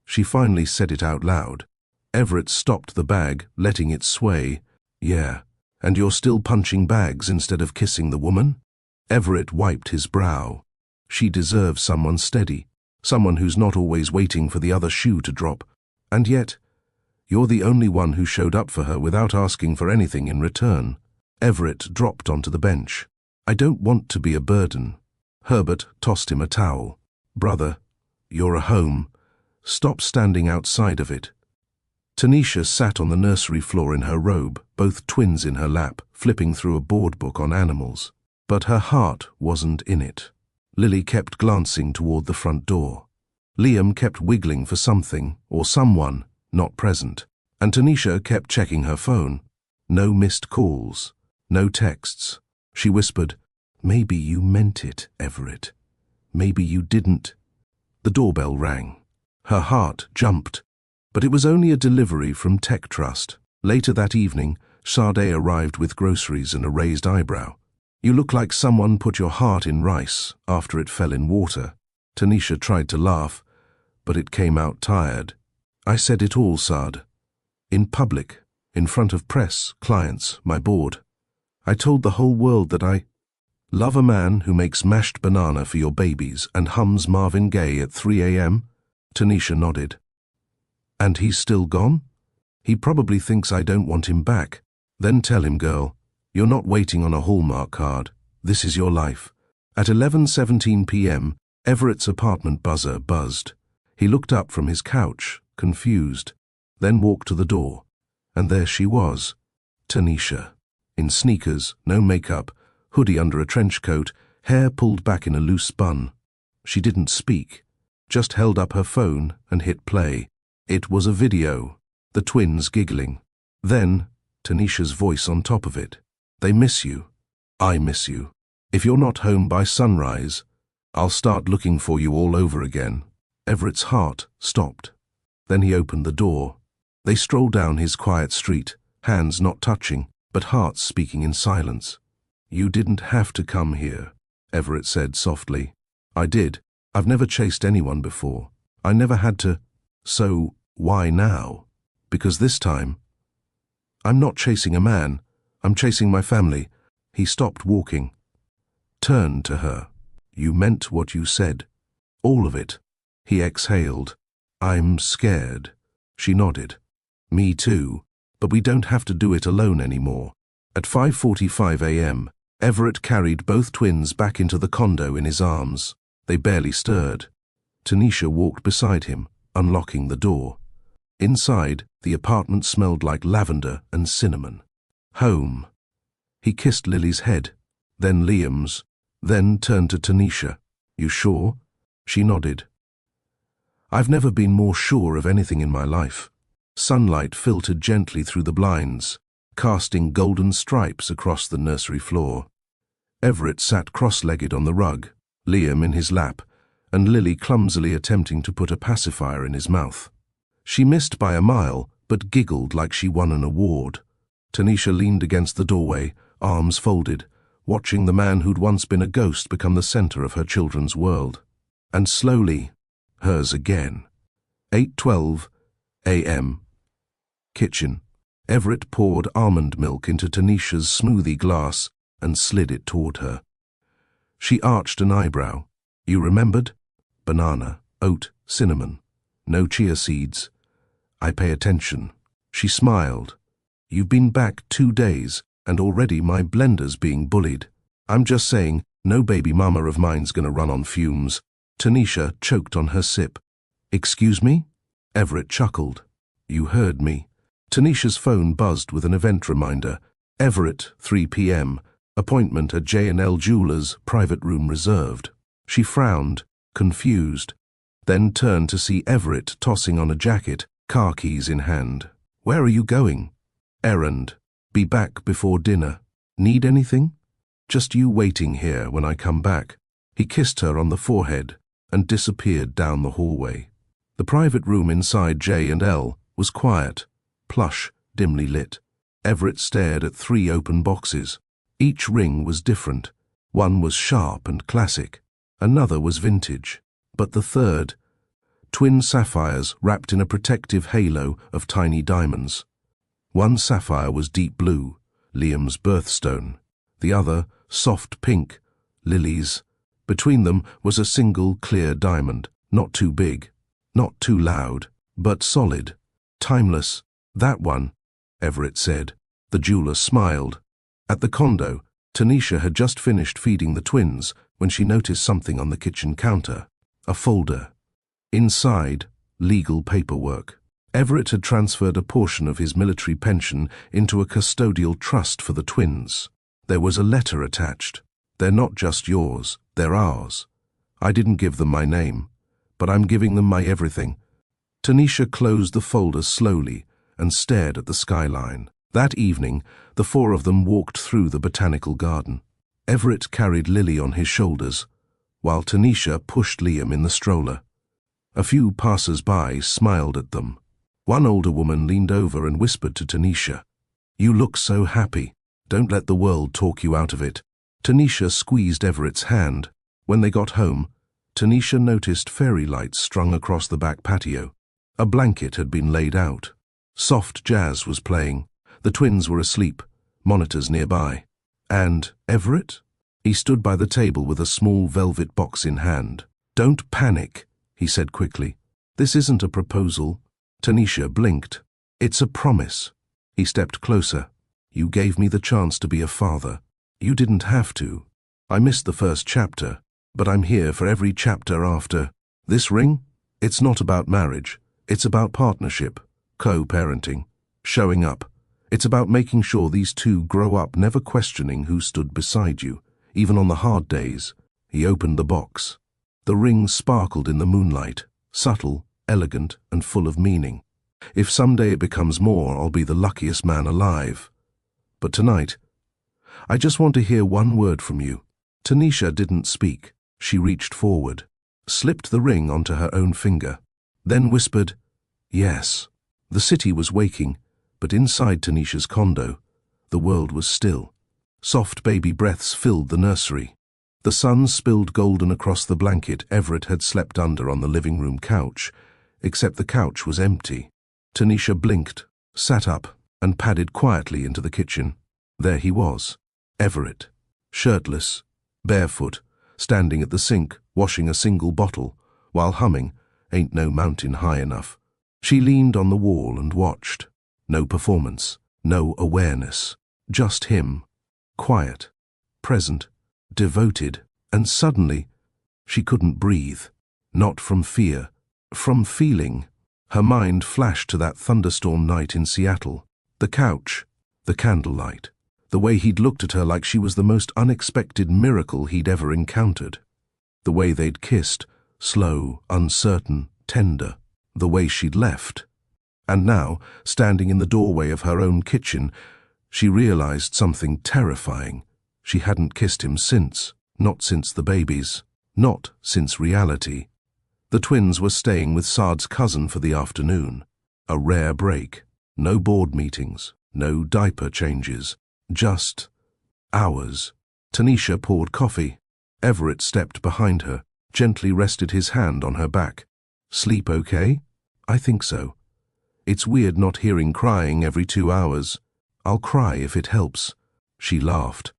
she finally said it out loud. Everett stopped the bag, letting it sway. "Yeah, and you're still punching bags instead of kissing the woman?" Everett wiped his brow. "She deserves someone steady, someone who's not always waiting for the other shoe to drop. And yet, you're the only one who showed up for her without asking for anything in return." Everett dropped onto the bench. "I don't want to be a burden." Herbert tossed him a towel. "Brother, you're a home. Stop standing outside of it." Tanisha sat on the nursery floor in her robe, both twins in her lap, flipping through a board book on animals. But her heart wasn't in it. Lily kept glancing toward the front door. Liam kept wiggling for something, or someone, not present. And Tanisha kept checking her phone. No missed calls, no texts. She whispered, "Maybe you meant it, Everett. Maybe you didn't." The doorbell rang. Her heart jumped. But it was only a delivery from Tech Trust. Later that evening, Sade arrived with groceries and a raised eyebrow. You look like someone put your heart in rice after it fell in water. Tanisha tried to laugh, but it came out tired. I said it all, Saad. In public, in front of press, clients, my board. I told the whole world that I love a man who makes mashed banana for your babies and hums Marvin Gaye at 3 a.m. Tanisha nodded. And he's still gone? He probably thinks I don't want him back. Then tell him, girl, you're not waiting on a Hallmark card. This is your life. At 11:17 p.m., Everett's apartment buzzer buzzed. He looked up from his couch, confused, then walked to the door. And there she was, Tanisha, in sneakers, no makeup, hoodie under a trench coat, hair pulled back in a loose bun. She didn't speak, just held up her phone and hit play. It was a video, the twins giggling. Then, Tanisha's voice on top of it. They miss you. I miss you. If you're not home by sunrise, I'll start looking for you all over again. Everett's heart stopped. Then he opened the door. They strolled down his quiet street, hands not touching, but hearts speaking in silence. You didn't have to come here, Everett said softly. I did. I've never chased anyone before. I never had to. So, why now? Because this time, I'm not chasing a man. I'm chasing my family. He stopped walking. Turned to her. You meant what you said. All of it. He exhaled. I'm scared. She nodded. Me too. But we don't have to do it alone anymore. At 5:45 a.m., Everett carried both twins back into the condo in his arms. They barely stirred. Tanisha walked beside him, unlocking the door. Inside, the apartment smelled like lavender and cinnamon. Home. He kissed Lily's head, then Liam's, then turned to Tanisha. You sure? She nodded. I've never been more sure of anything in my life. Sunlight filtered gently through the blinds, casting golden stripes across the nursery floor. Everett sat cross-legged on the rug, Liam in his lap, and Lily clumsily attempting to put a pacifier in his mouth. She missed by a mile, but giggled like she won an award. Tanisha leaned against the doorway, arms folded, watching the man who'd once been a ghost become the center of her children's world. And slowly, hers again. 8:12 a.m. Kitchen. Everett poured almond milk into Tanisha's smoothie glass and slid it toward her. She arched an eyebrow. You remembered? Banana, oat, cinnamon. No chia seeds. I pay attention. She smiled. You've been back 2 days, and already my blender's being bullied. I'm just saying, no baby mama of mine's gonna run on fumes. Tanisha choked on her sip. Excuse me? Everett chuckled. You heard me. Tanisha's phone buzzed with an event reminder. Everett, 3 p.m. Appointment at J&L Jewelers, private room reserved. She frowned, confused, then turned to see Everett tossing on a jacket, car keys in hand. Where are you going? Errand. Be back before dinner. Need anything? Just you waiting here when I come back. He kissed her on the forehead and disappeared down the hallway. The private room inside J&L was quiet, plush, dimly lit. Everett stared at 3 open boxes. Each ring was different. One was sharp and classic. Another was vintage. But the third, twin sapphires wrapped in a protective halo of tiny diamonds. One sapphire was deep blue, Liam's birthstone. The other, soft pink, Lily's. Between them was a single clear diamond, not too big, not too loud, but solid, timeless. That one, Everett said. The jeweler smiled. At the condo, Tanisha had just finished feeding the twins when she noticed something on the kitchen counter. A folder. Inside, legal paperwork. Everett had transferred a portion of his military pension into a custodial trust for the twins. There was a letter attached. They're not just yours, they're ours. I didn't give them my name, but I'm giving them my everything. Tanisha closed the folder slowly and stared at the skyline. That evening, the 4 of them walked through the botanical garden. Everett carried Lily on his shoulders, while Tanisha pushed Liam in the stroller. A few passers-by smiled at them. One older woman leaned over and whispered to Tanisha, "You look so happy. Don't let the world talk you out of it." Tanisha squeezed Everett's hand. When they got home, Tanisha noticed fairy lights strung across the back patio. A blanket had been laid out. Soft jazz was playing. The twins were asleep, monitors nearby. And Everett? He stood by the table with a small velvet box in hand. "Don't panic," he said quickly. "This isn't a proposal." Tanisha blinked. "It's a promise." He stepped closer. "You gave me the chance to be a father. You didn't have to. I missed the first chapter, but I'm here for every chapter after. This ring? It's not about marriage. It's about partnership, co-parenting, showing up. It's about making sure these two grow up never questioning who stood beside you, even on the hard days." He opened the box. The ring sparkled in the moonlight, subtle, elegant, and full of meaning. "If someday it becomes more, I'll be the luckiest man alive. But tonight, I just want to hear one word from you." Tanisha didn't speak. She reached forward, slipped the ring onto her own finger, then whispered, "Yes." The city was waking, but inside Tanisha's condo, the world was still. Soft baby breaths filled the nursery. The sun spilled golden across the blanket Everett had slept under on the living room couch, except the couch was empty. Tanisha blinked, sat up, and padded quietly into the kitchen. There he was, Everett, shirtless, barefoot, standing at the sink, washing a single bottle, while humming, "Ain't No Mountain High Enough." She leaned on the wall and watched. No performance, no awareness, just him, quiet, present, devoted, and suddenly, she couldn't breathe. Not from fear, from feeling. Her mind flashed to that thunderstorm night in Seattle. The couch, the candlelight, the way he'd looked at her like she was the most unexpected miracle he'd ever encountered. The way they'd kissed, slow, uncertain, tender, the way she'd left. And now, standing in the doorway of her own kitchen, she realized something terrifying. She hadn't kissed him since, not since the babies, not since reality. The twins were staying with Saad's cousin for the afternoon. A rare break. No board meetings, no diaper changes, just hours. Tanisha poured coffee. Everett stepped behind her, gently rested his hand on her back. "Sleep okay?" "I think so. It's weird not hearing crying every 2 hours. I'll cry if it helps." She laughed,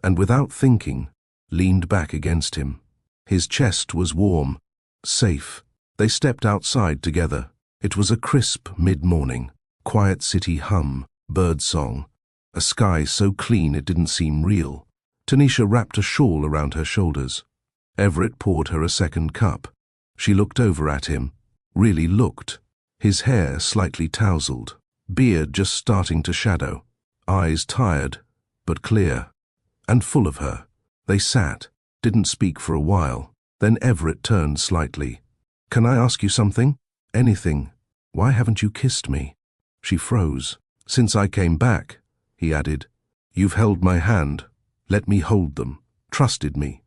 and without thinking, leaned back against him. His chest was warm, safe. They stepped outside together. It was a crisp mid-morning, quiet city hum, birdsong, a sky so clean it didn't seem real. Tanisha wrapped a shawl around her shoulders. Everett poured her a second cup. She looked over at him, really looked. His hair slightly tousled, beard just starting to shadow, eyes tired, but clear, and full of her. They sat, didn't speak for a while. Then Everett turned slightly. "Can I ask you something?" "Anything. Why haven't you kissed me?" She froze. "Since I came back," he added. "You've held my hand, let me hold them, trusted me.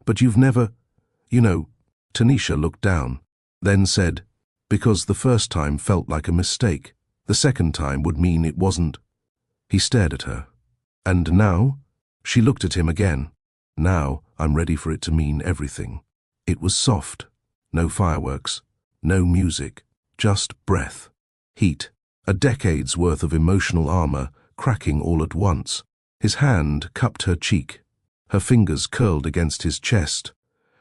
But you've never, you know." Tanisha looked down, then said, "Because the first time felt like a mistake. The second time would mean it wasn't." He stared at her. "And now?" She looked at him again. "Now I'm ready for it to mean everything." It was soft. No fireworks, no music, just breath, heat, a decade's worth of emotional armor cracking all at once. His hand cupped her cheek. Her fingers curled against his chest.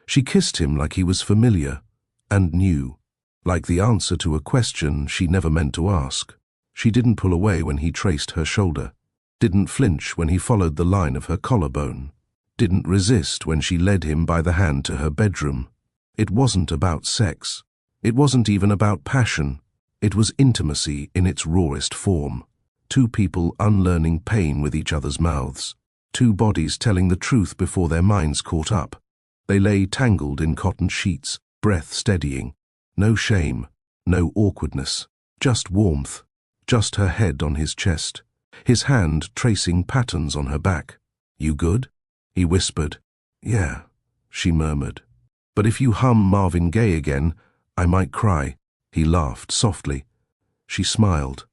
She kissed him like he was familiar and new, like the answer to a question she never meant to ask. She didn't pull away when he traced her shoulder, didn't flinch when he followed the line of her collarbone, didn't resist when she led him by the hand to her bedroom. It wasn't about sex. It wasn't even about passion. It was intimacy in its rawest form. Two people unlearning pain with each other's mouths. Two bodies telling the truth before their minds caught up. They lay tangled in cotton sheets, breath steadying. No shame, no awkwardness, just warmth, just her head on his chest, his hand tracing patterns on her back. "You good?" he whispered. "Yeah," she murmured. "But if you hum Marvin Gaye again, I might cry." He laughed softly. She smiled.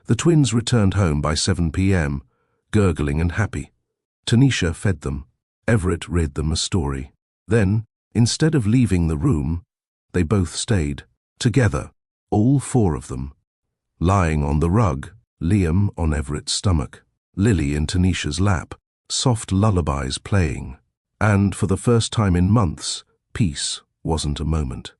The twins returned home by 7 p.m., gurgling and happy. Tanisha fed them. Everett read them a story. Then, instead of leaving the room, they both stayed, together, all four of them. Lying on the rug, Liam on Everett's stomach, Lily in Tanisha's lap, soft lullabies playing. And for the first time in months, peace wasn't a moment.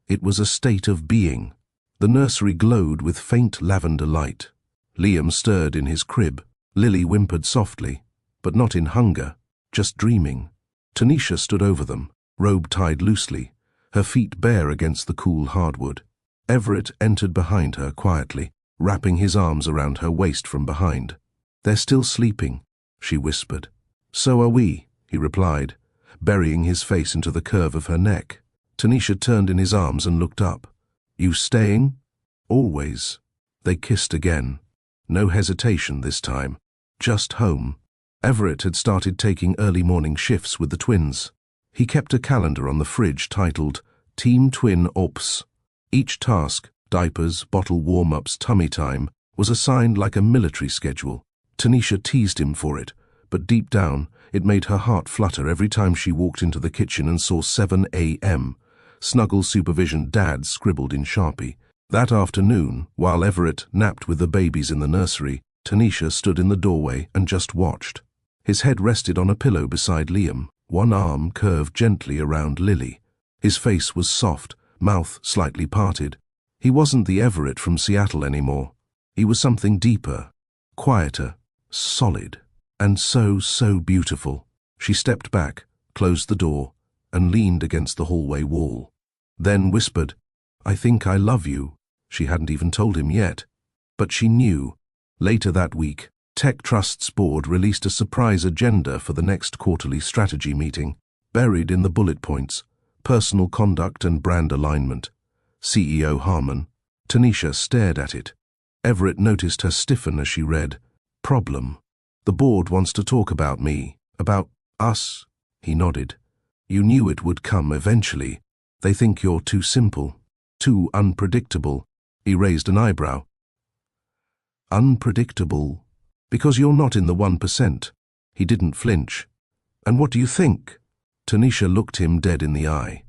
It was a state of being. The nursery glowed with faint lavender light. Liam stirred in his crib. Lily whimpered softly, but not in hunger, just dreaming. Tanisha stood over them, robe tied loosely, her feet bare against the cool hardwood. Everett entered behind her quietly, wrapping his arms around her waist from behind. "They're still sleeping," she whispered. "So are we," he replied, burying his face into the curve of her neck. Tanisha turned in his arms and looked up. "You staying?" "Always." They kissed again. No hesitation this time. Just home. Everett had started taking early morning shifts with the twins. He kept a calendar on the fridge titled Team Twin Ops. Each task, diapers, bottle warm-ups, tummy time, was assigned like a military schedule. Tanisha teased him for it, but deep down, it made her heart flutter every time she walked into the kitchen and saw 7 a.m. Snuggle Supervision Dad scribbled in Sharpie. That afternoon, while Everett napped with the babies in the nursery, Tanisha stood in the doorway and just watched. His head rested on a pillow beside Liam, one arm curved gently around Lily. His face was soft, mouth slightly parted. He wasn't the Everett from Seattle anymore. He was something deeper, quieter, solid, and so beautiful. She stepped back, closed the door, and leaned against the hallway wall. Then whispered, "I think I love you." She hadn't even told him yet. But she knew. Later that week, Tech Trust's board released a surprise agenda for the next quarterly strategy meeting. Buried in the bullet points, personal conduct and brand alignment. CEO Harmon. Tanisha stared at it. Everett noticed her stiffen as she read, "Problem. The board wants to talk about me, about us." He nodded. "You knew it would come eventually. They think you're too simple, too unpredictable." He raised an eyebrow. "Unpredictable? Because you're not in the 1%. He didn't flinch. "And what do you think?" Tanisha looked him dead in the eye.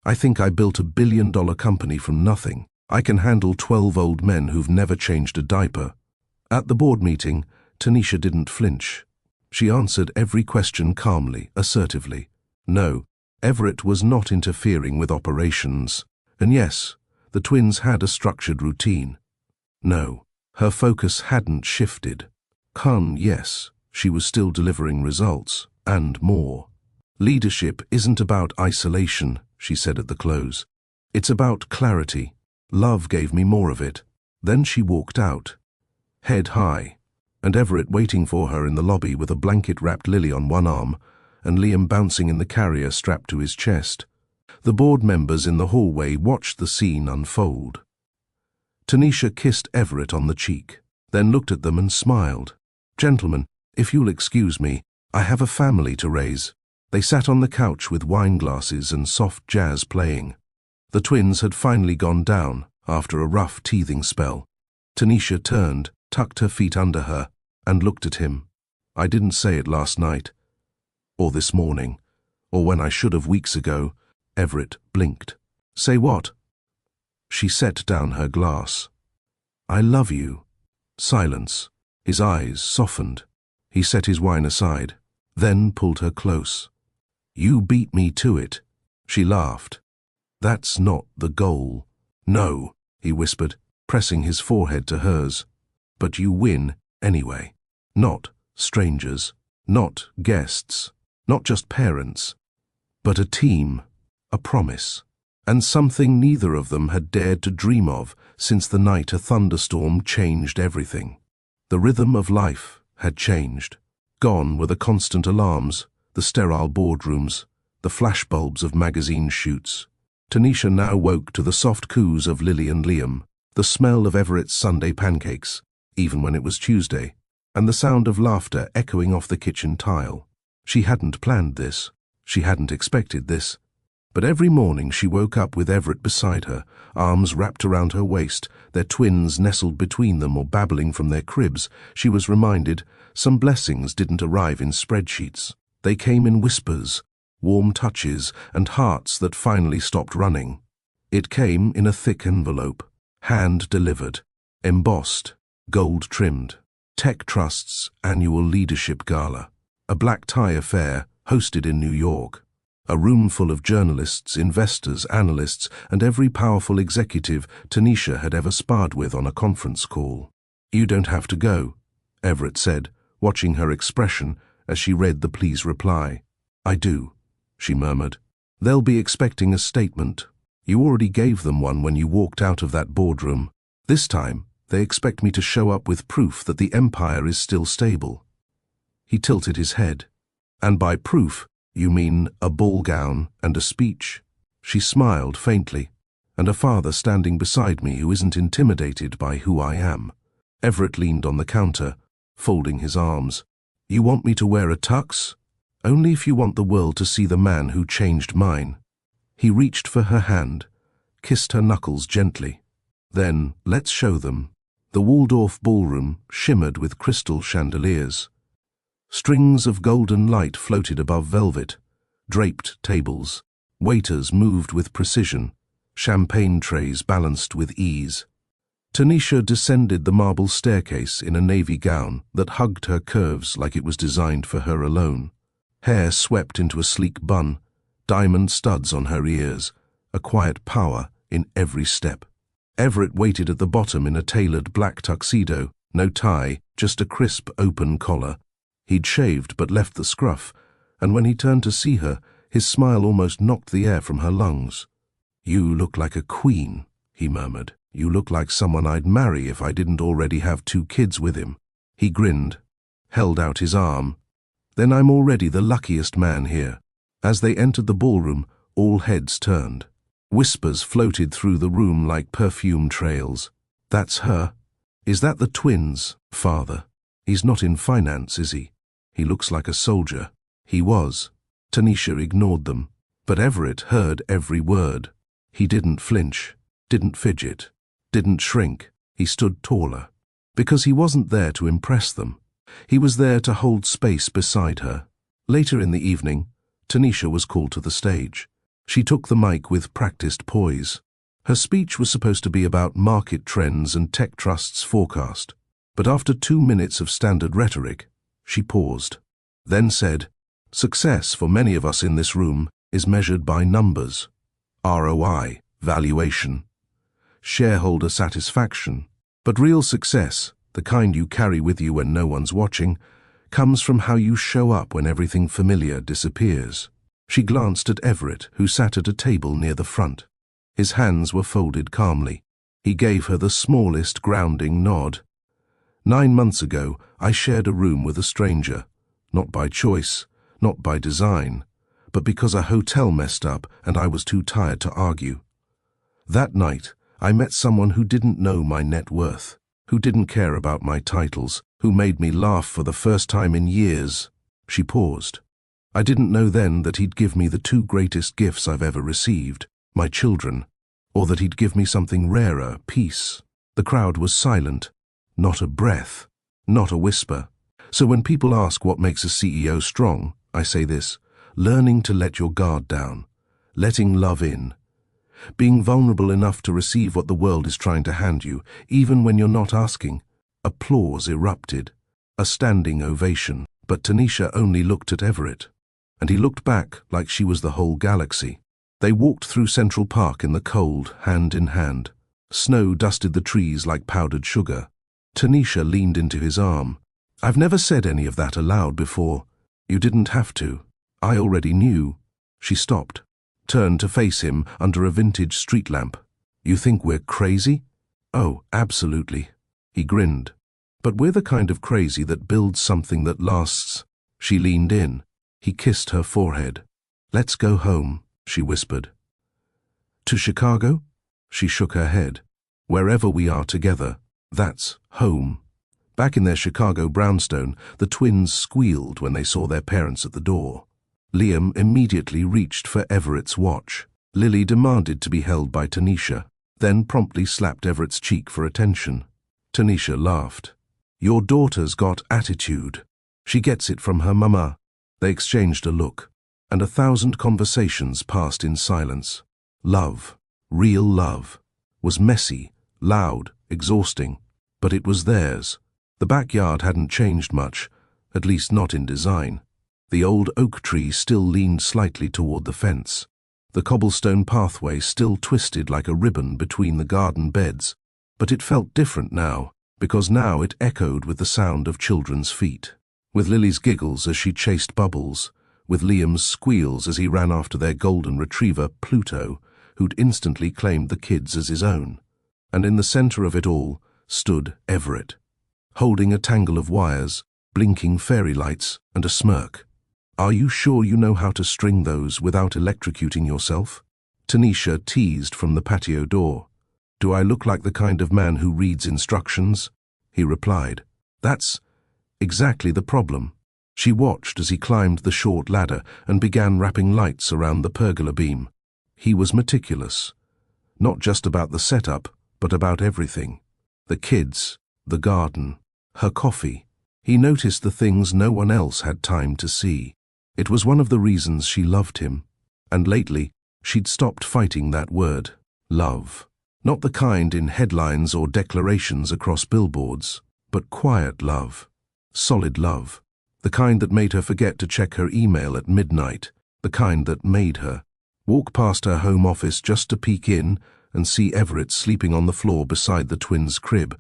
"I think I built $1 billion company from nothing. I can handle 12 old men who've never changed a diaper." At the board meeting, Tanisha didn't flinch. She answered every question calmly, assertively. No, Everett was not interfering with operations. And yes, the twins had a structured routine. No, her focus hadn't shifted. Yes, she was still delivering results, and more. "Leadership isn't about isolation," she said at the close. "It's about clarity. Love gave me more of it." Then she walked out, head high, and Everett waiting for her in the lobby with a blanket-wrapped Lily on one arm and Liam bouncing in the carrier strapped to his chest. The board members in the hallway watched the scene unfold. Tanisha kissed Everett on the cheek, then looked at them and smiled. "Gentlemen, if you'll excuse me, I have a family to raise." They sat on the couch with wine glasses and soft jazz playing. The twins had finally gone down after a rough teething spell. Tanisha turned, tucked her feet under her, and looked at him. "I didn't say it last night, or this morning, or when I should have weeks ago." Everett blinked. "Say what?" She set down her glass. "I love you." Silence. His eyes softened. He set his wine aside, then pulled her close. "You beat me to it." She laughed. "That's not the goal." "No," he whispered, pressing his forehead to hers. "But you win anyway. Not strangers, not guests, not just parents, but a team, a promise, and something neither of them had dared to dream of since the night a thunderstorm changed everything. The rhythm of life had changed. Gone were the constant alarms, the sterile boardrooms, the flashbulbs of magazine shoots. Tanisha now woke to the soft coos of Lily and Liam, the smell of Everett's Sunday pancakes, even when it was Tuesday, and the sound of laughter echoing off the kitchen tile. She hadn't planned this. She hadn't expected this. But every morning she woke up with Everett beside her, arms wrapped around her waist, their twins nestled between them or babbling from their cribs. She was reminded some blessings didn't arrive in spreadsheets. They came in whispers, warm touches, and hearts that finally stopped running. It came in a thick envelope, hand-delivered, embossed, gold-trimmed. Tech Trust's annual leadership gala, a black tie affair hosted in New York. A room full of journalists, investors, analysts, and every powerful executive Tanisha had ever sparred with on a conference call. "You don't have to go," Everett said, watching her expression as she read the please reply. "I do," she murmured. "They'll be expecting a statement. You already gave them one when you walked out of that boardroom. This time, they expect me to show up with proof that the empire is still stable." He tilted his head. "And by proof, you mean a ball gown and a speech?" She smiled faintly. "And a father standing beside me who isn't intimidated by who I am." Everett leaned on the counter, folding his arms. "You want me to wear a tux? Only if you want the world to see the man who changed mine." He reached for her hand, kissed her knuckles gently. "Then, let's show them." The Waldorf ballroom shimmered with crystal chandeliers. Strings of golden light floated above velvet, draped tables. Waiters moved with precision, champagne trays balanced with ease. Tanisha descended the marble staircase in a navy gown that hugged her curves like it was designed for her alone. Hair swept into a sleek bun, diamond studs on her ears, a quiet power in every step. Everett waited at the bottom in a tailored black tuxedo, no tie, just a crisp, open collar. He'd shaved but left the scruff, and when he turned to see her, his smile almost knocked the air from her lungs. "You look like a queen," he murmured. "You look like someone I'd marry if I didn't already have 2 kids with him." He grinned, held out his arm. "Then I'm already the luckiest man here." As they entered the ballroom, all heads turned. Whispers floated through the room like perfume trails. "That's her. Is that the twins, father? He's not in finance, is he? He looks like a soldier." He was. Tanisha ignored them, but Everett heard every word. He didn't flinch, didn't fidget, didn't shrink. He stood taller. Because he wasn't there to impress them. He was there to hold space beside her. Later in the evening, Tanisha was called to the stage. She took the mic with practiced poise. Her speech was supposed to be about market trends and Tech Trust's forecast. But after 2 minutes of standard rhetoric, she paused, then said, "Success for many of us in this room is measured by numbers. ROI, valuation, shareholder satisfaction. But real success, the kind you carry with you when no one's watching, comes from how you show up when everything familiar disappears." She glanced at Everett, who sat at a table near the front. His hands were folded calmly. He gave her the smallest grounding nod. "9 months ago, I shared a room with a stranger, not by choice, not by design, but because a hotel messed up and I was too tired to argue. That night, I met someone who didn't know my net worth, who didn't care about my titles, who made me laugh for the first time in years." She paused. "I didn't know then that he'd give me the 2 greatest gifts I've ever received, my children, or that he'd give me something rarer, peace." The crowd was silent. Not a breath, not a whisper. So when people ask what makes a CEO strong, I say this: learning to let your guard down, letting love in, being vulnerable enough to receive what the world is trying to hand you, even when you're not asking. Applause erupted, a standing ovation, but Tanisha only looked at Everett, and he looked back like she was the whole galaxy. They walked through Central Park in the cold, hand in hand. Snow dusted the trees like powdered sugar. Tanisha leaned into his arm. "I've never said any of that aloud before. You didn't have to. I already knew." She stopped, turned to face him under a vintage street lamp. "You think we're crazy?" "Oh, absolutely." He grinned. "But we're the kind of crazy that builds something that lasts." She leaned in. He kissed her forehead. "Let's go home," she whispered. "To Chicago?" She shook her head. "Wherever we are together, that's home." Back in their Chicago brownstone, the twins squealed when they saw their parents at the door. Liam immediately reached for Everett's watch. Lily demanded to be held by Tanisha, then promptly slapped Everett's cheek for attention. Tanisha laughed. "Your daughter's got attitude. She gets it from her mama." They exchanged a look, and 1,000 conversations passed in silence. Love, real love, was messy, loud, exhausting, but it was theirs. The backyard hadn't changed much, at least not in design. The old oak tree still leaned slightly toward the fence. The cobblestone pathway still twisted like a ribbon between the garden beds, but it felt different now, because now it echoed with the sound of children's feet. With Lily's giggles as she chased Bubbles, with Liam's squeals as he ran after their golden retriever, Pluto, who'd instantly claimed the kids as his own. And in the center of it all stood Everett, holding a tangle of wires, blinking fairy lights, and a smirk. "Are you sure you know how to string those without electrocuting yourself?" Tanisha teased from the patio door. "Do I look like the kind of man who reads instructions?" He replied. "That's exactly the problem." She watched as he climbed the short ladder and began wrapping lights around the pergola beam. He was meticulous, not just about the setup, but about everything. The kids, the garden, her coffee. He noticed the things no one else had time to see. It was one of the reasons she loved him, and lately she'd stopped fighting that word, love. Not the kind in headlines or declarations across billboards, but quiet love, solid love, the kind that made her forget to check her email at midnight, the kind that made her walk past her home office just to peek in and see Everett sleeping on the floor beside the twins' crib,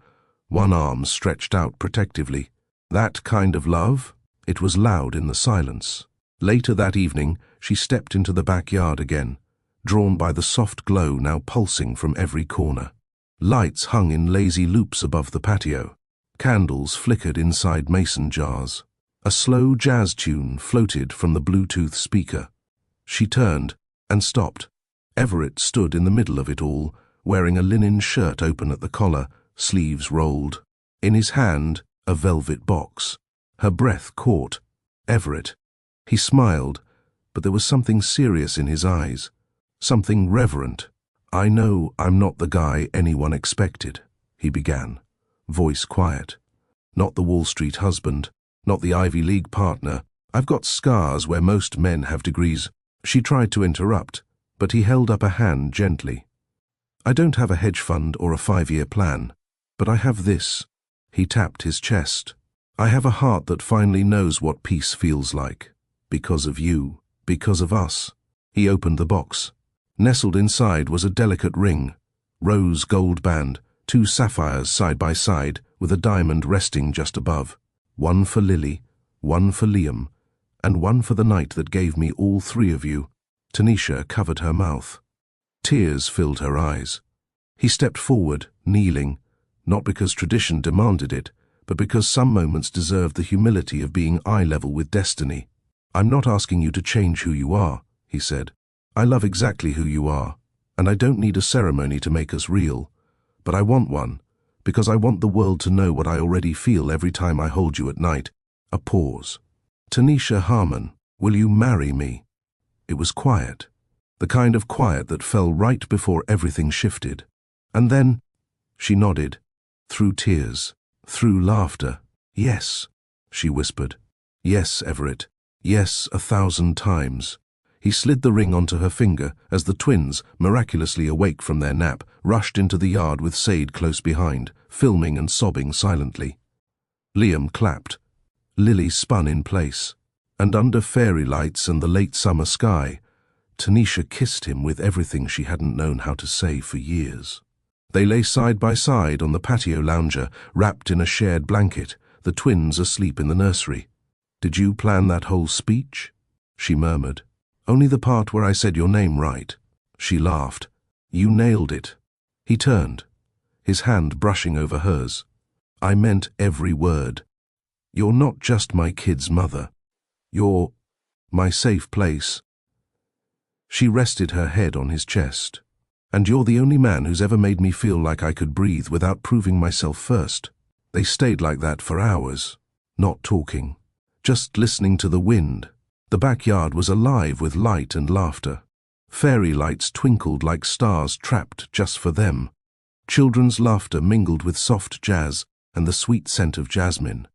one arm stretched out protectively. That kind of love? It was loud in the silence. Later that evening, she stepped into the backyard again, drawn by the soft glow now pulsing from every corner. Lights hung in lazy loops above the patio. Candles flickered inside mason jars. A slow jazz tune floated from the Bluetooth speaker. She turned and stopped. Everett stood in the middle of it all, wearing a linen shirt open at the collar, sleeves rolled. In his hand, a velvet box. Her breath caught. Everett. He smiled, but there was something serious in his eyes, something reverent. "I know I'm not the guy anyone expected," he began, voice quiet. "Not the Wall Street husband, not the Ivy League partner. I've got scars where most men have degrees." She tried to interrupt, but he held up a hand gently. "I don't have a hedge fund or a 5-year plan, but I have this." He tapped his chest. "I have a heart that finally knows what peace feels like. Because of you, because of us." He opened the box. Nestled inside was a delicate ring, rose gold band, 2 sapphires side by side, with a diamond resting just above. One for Lily, one for Liam, and one for the night that gave me all 3 of you. Tanisha covered her mouth. Tears filled her eyes. He stepped forward, kneeling, not because tradition demanded it, but because some moments deserved the humility of being eye level with destiny. "I'm not asking you to change who you are," he said. "I love exactly who you are, and I don't need a ceremony to make us real. But I want one, because I want the world to know what I already feel every time I hold you at night." A pause. "Tanisha Harmon, will you marry me?" It was quiet, the kind of quiet that fell right before everything shifted. And then, she nodded, through tears, through laughter. "Yes," she whispered. "Yes, Everett. Yes, 1,000 times." He slid the ring onto her finger as the twins, miraculously awake from their nap, rushed into the yard with Sade close behind, filming and sobbing silently. Liam clapped. Lily spun in place. And under fairy lights and the late summer sky, Tanisha kissed him with everything she hadn't known how to say for years. They lay side by side on the patio lounger, wrapped in a shared blanket, the twins asleep in the nursery. "Did you plan that whole speech?" she murmured. "Only the part where I said your name right." She laughed. "You nailed it." He turned, his hand brushing over hers. "I meant every word. You're not just my kid's mother. You're my safe place." She rested her head on his chest. "And you're the only man who's ever made me feel like I could breathe without proving myself first." They stayed like that for hours, not talking, just listening to the wind, The backyard was alive with light and laughter. Fairy lights twinkled like stars trapped just for them. Children's laughter mingled with soft jazz and the sweet scent of jasmine.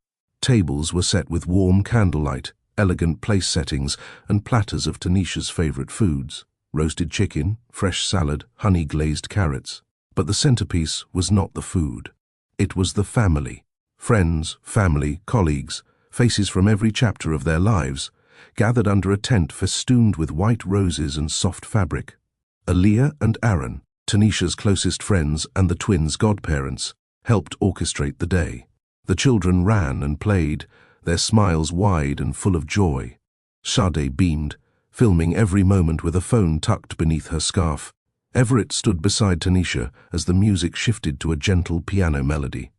Tables were set with warm candlelight, elegant place settings, and platters of Tanisha's favorite foods: roasted chicken, fresh salad, honey-glazed carrots. But the centerpiece was not the food. It was the family. Friends, family, colleagues, faces from every chapter of their lives, gathered under a tent festooned with white roses and soft fabric. Aaliyah and Aaron, Tanisha's closest friends and the twins' godparents, helped orchestrate the day. The children ran and played, their smiles wide and full of joy. Sade beamed, filming every moment with a phone tucked beneath her scarf. Everett stood beside Tanisha as the music shifted to a gentle piano melody.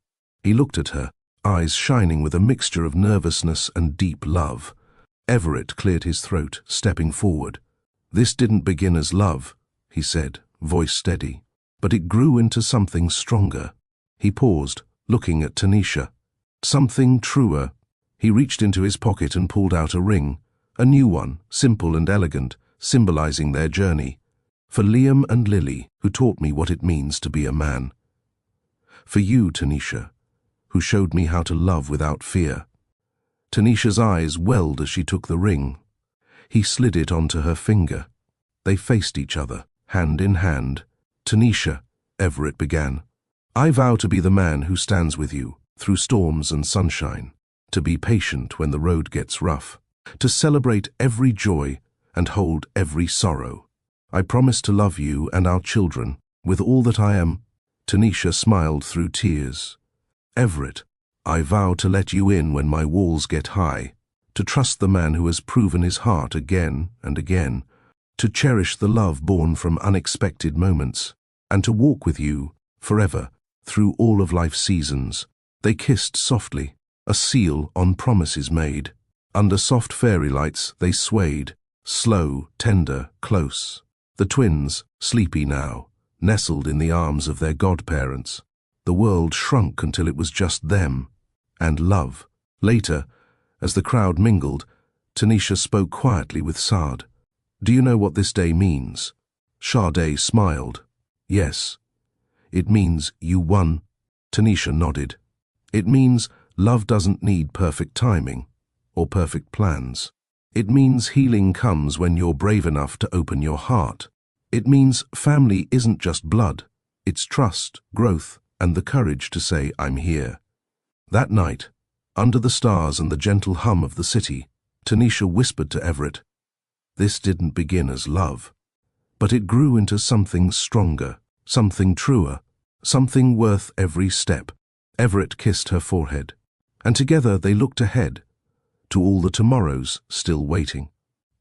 He looked at her, eyes shining with a mixture of nervousness and deep love. Everett cleared his throat, stepping forward. "This didn't begin as love," he said, voice steady, "but it grew into something stronger." He paused, looking at Tanisha. "Something truer." He reached into his pocket and pulled out a ring, a new one, simple and elegant, symbolizing their journey. "For Liam and Lily, who taught me what it means to be a man. For you, Tanisha, who showed me how to love without fear." Tanisha's eyes welled as she took the ring. He slid it onto her finger. They faced each other, hand in hand. "Tanisha," Everett began, "I vow to be the man who stands with you, through storms and sunshine, to be patient when the road gets rough, to celebrate every joy and hold every sorrow. I promise to love you and our children with all that I am." Tanisha smiled through tears. "Everett, I vow to let you in when my walls get high, to trust the man who has proven his heart again and again, to cherish the love born from unexpected moments, and to walk with you forever through all of life's seasons." They kissed softly, a seal on promises made. Under soft fairy lights they swayed, slow, tender, close. The twins, sleepy now, nestled in the arms of their godparents. The world shrunk until it was just them and love. Later, as the crowd mingled, Tanisha spoke quietly with Saad. "Do you know what this day means?" Sade smiled. "Yes. It means you won." Tanisha nodded. "It means love doesn't need perfect timing or perfect plans. It means healing comes when you're brave enough to open your heart. It means family isn't just blood. It's trust, growth, and the courage to say, 'I'm here.'" That night, under the stars and the gentle hum of the city, Tanisha whispered to Everett, "This didn't begin as love, but it grew into something stronger, something truer, something worth every step." Everett kissed her forehead, and together they looked ahead, to all the tomorrows still waiting.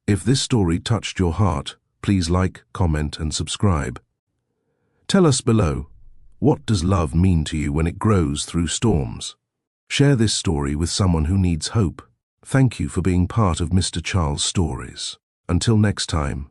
If this story touched your heart, please like, comment, and subscribe. Tell us below, what does love mean to you when it grows through storms? Share this story with someone who needs hope. Thank you for being part of Mr. Charles Stories. Until next time,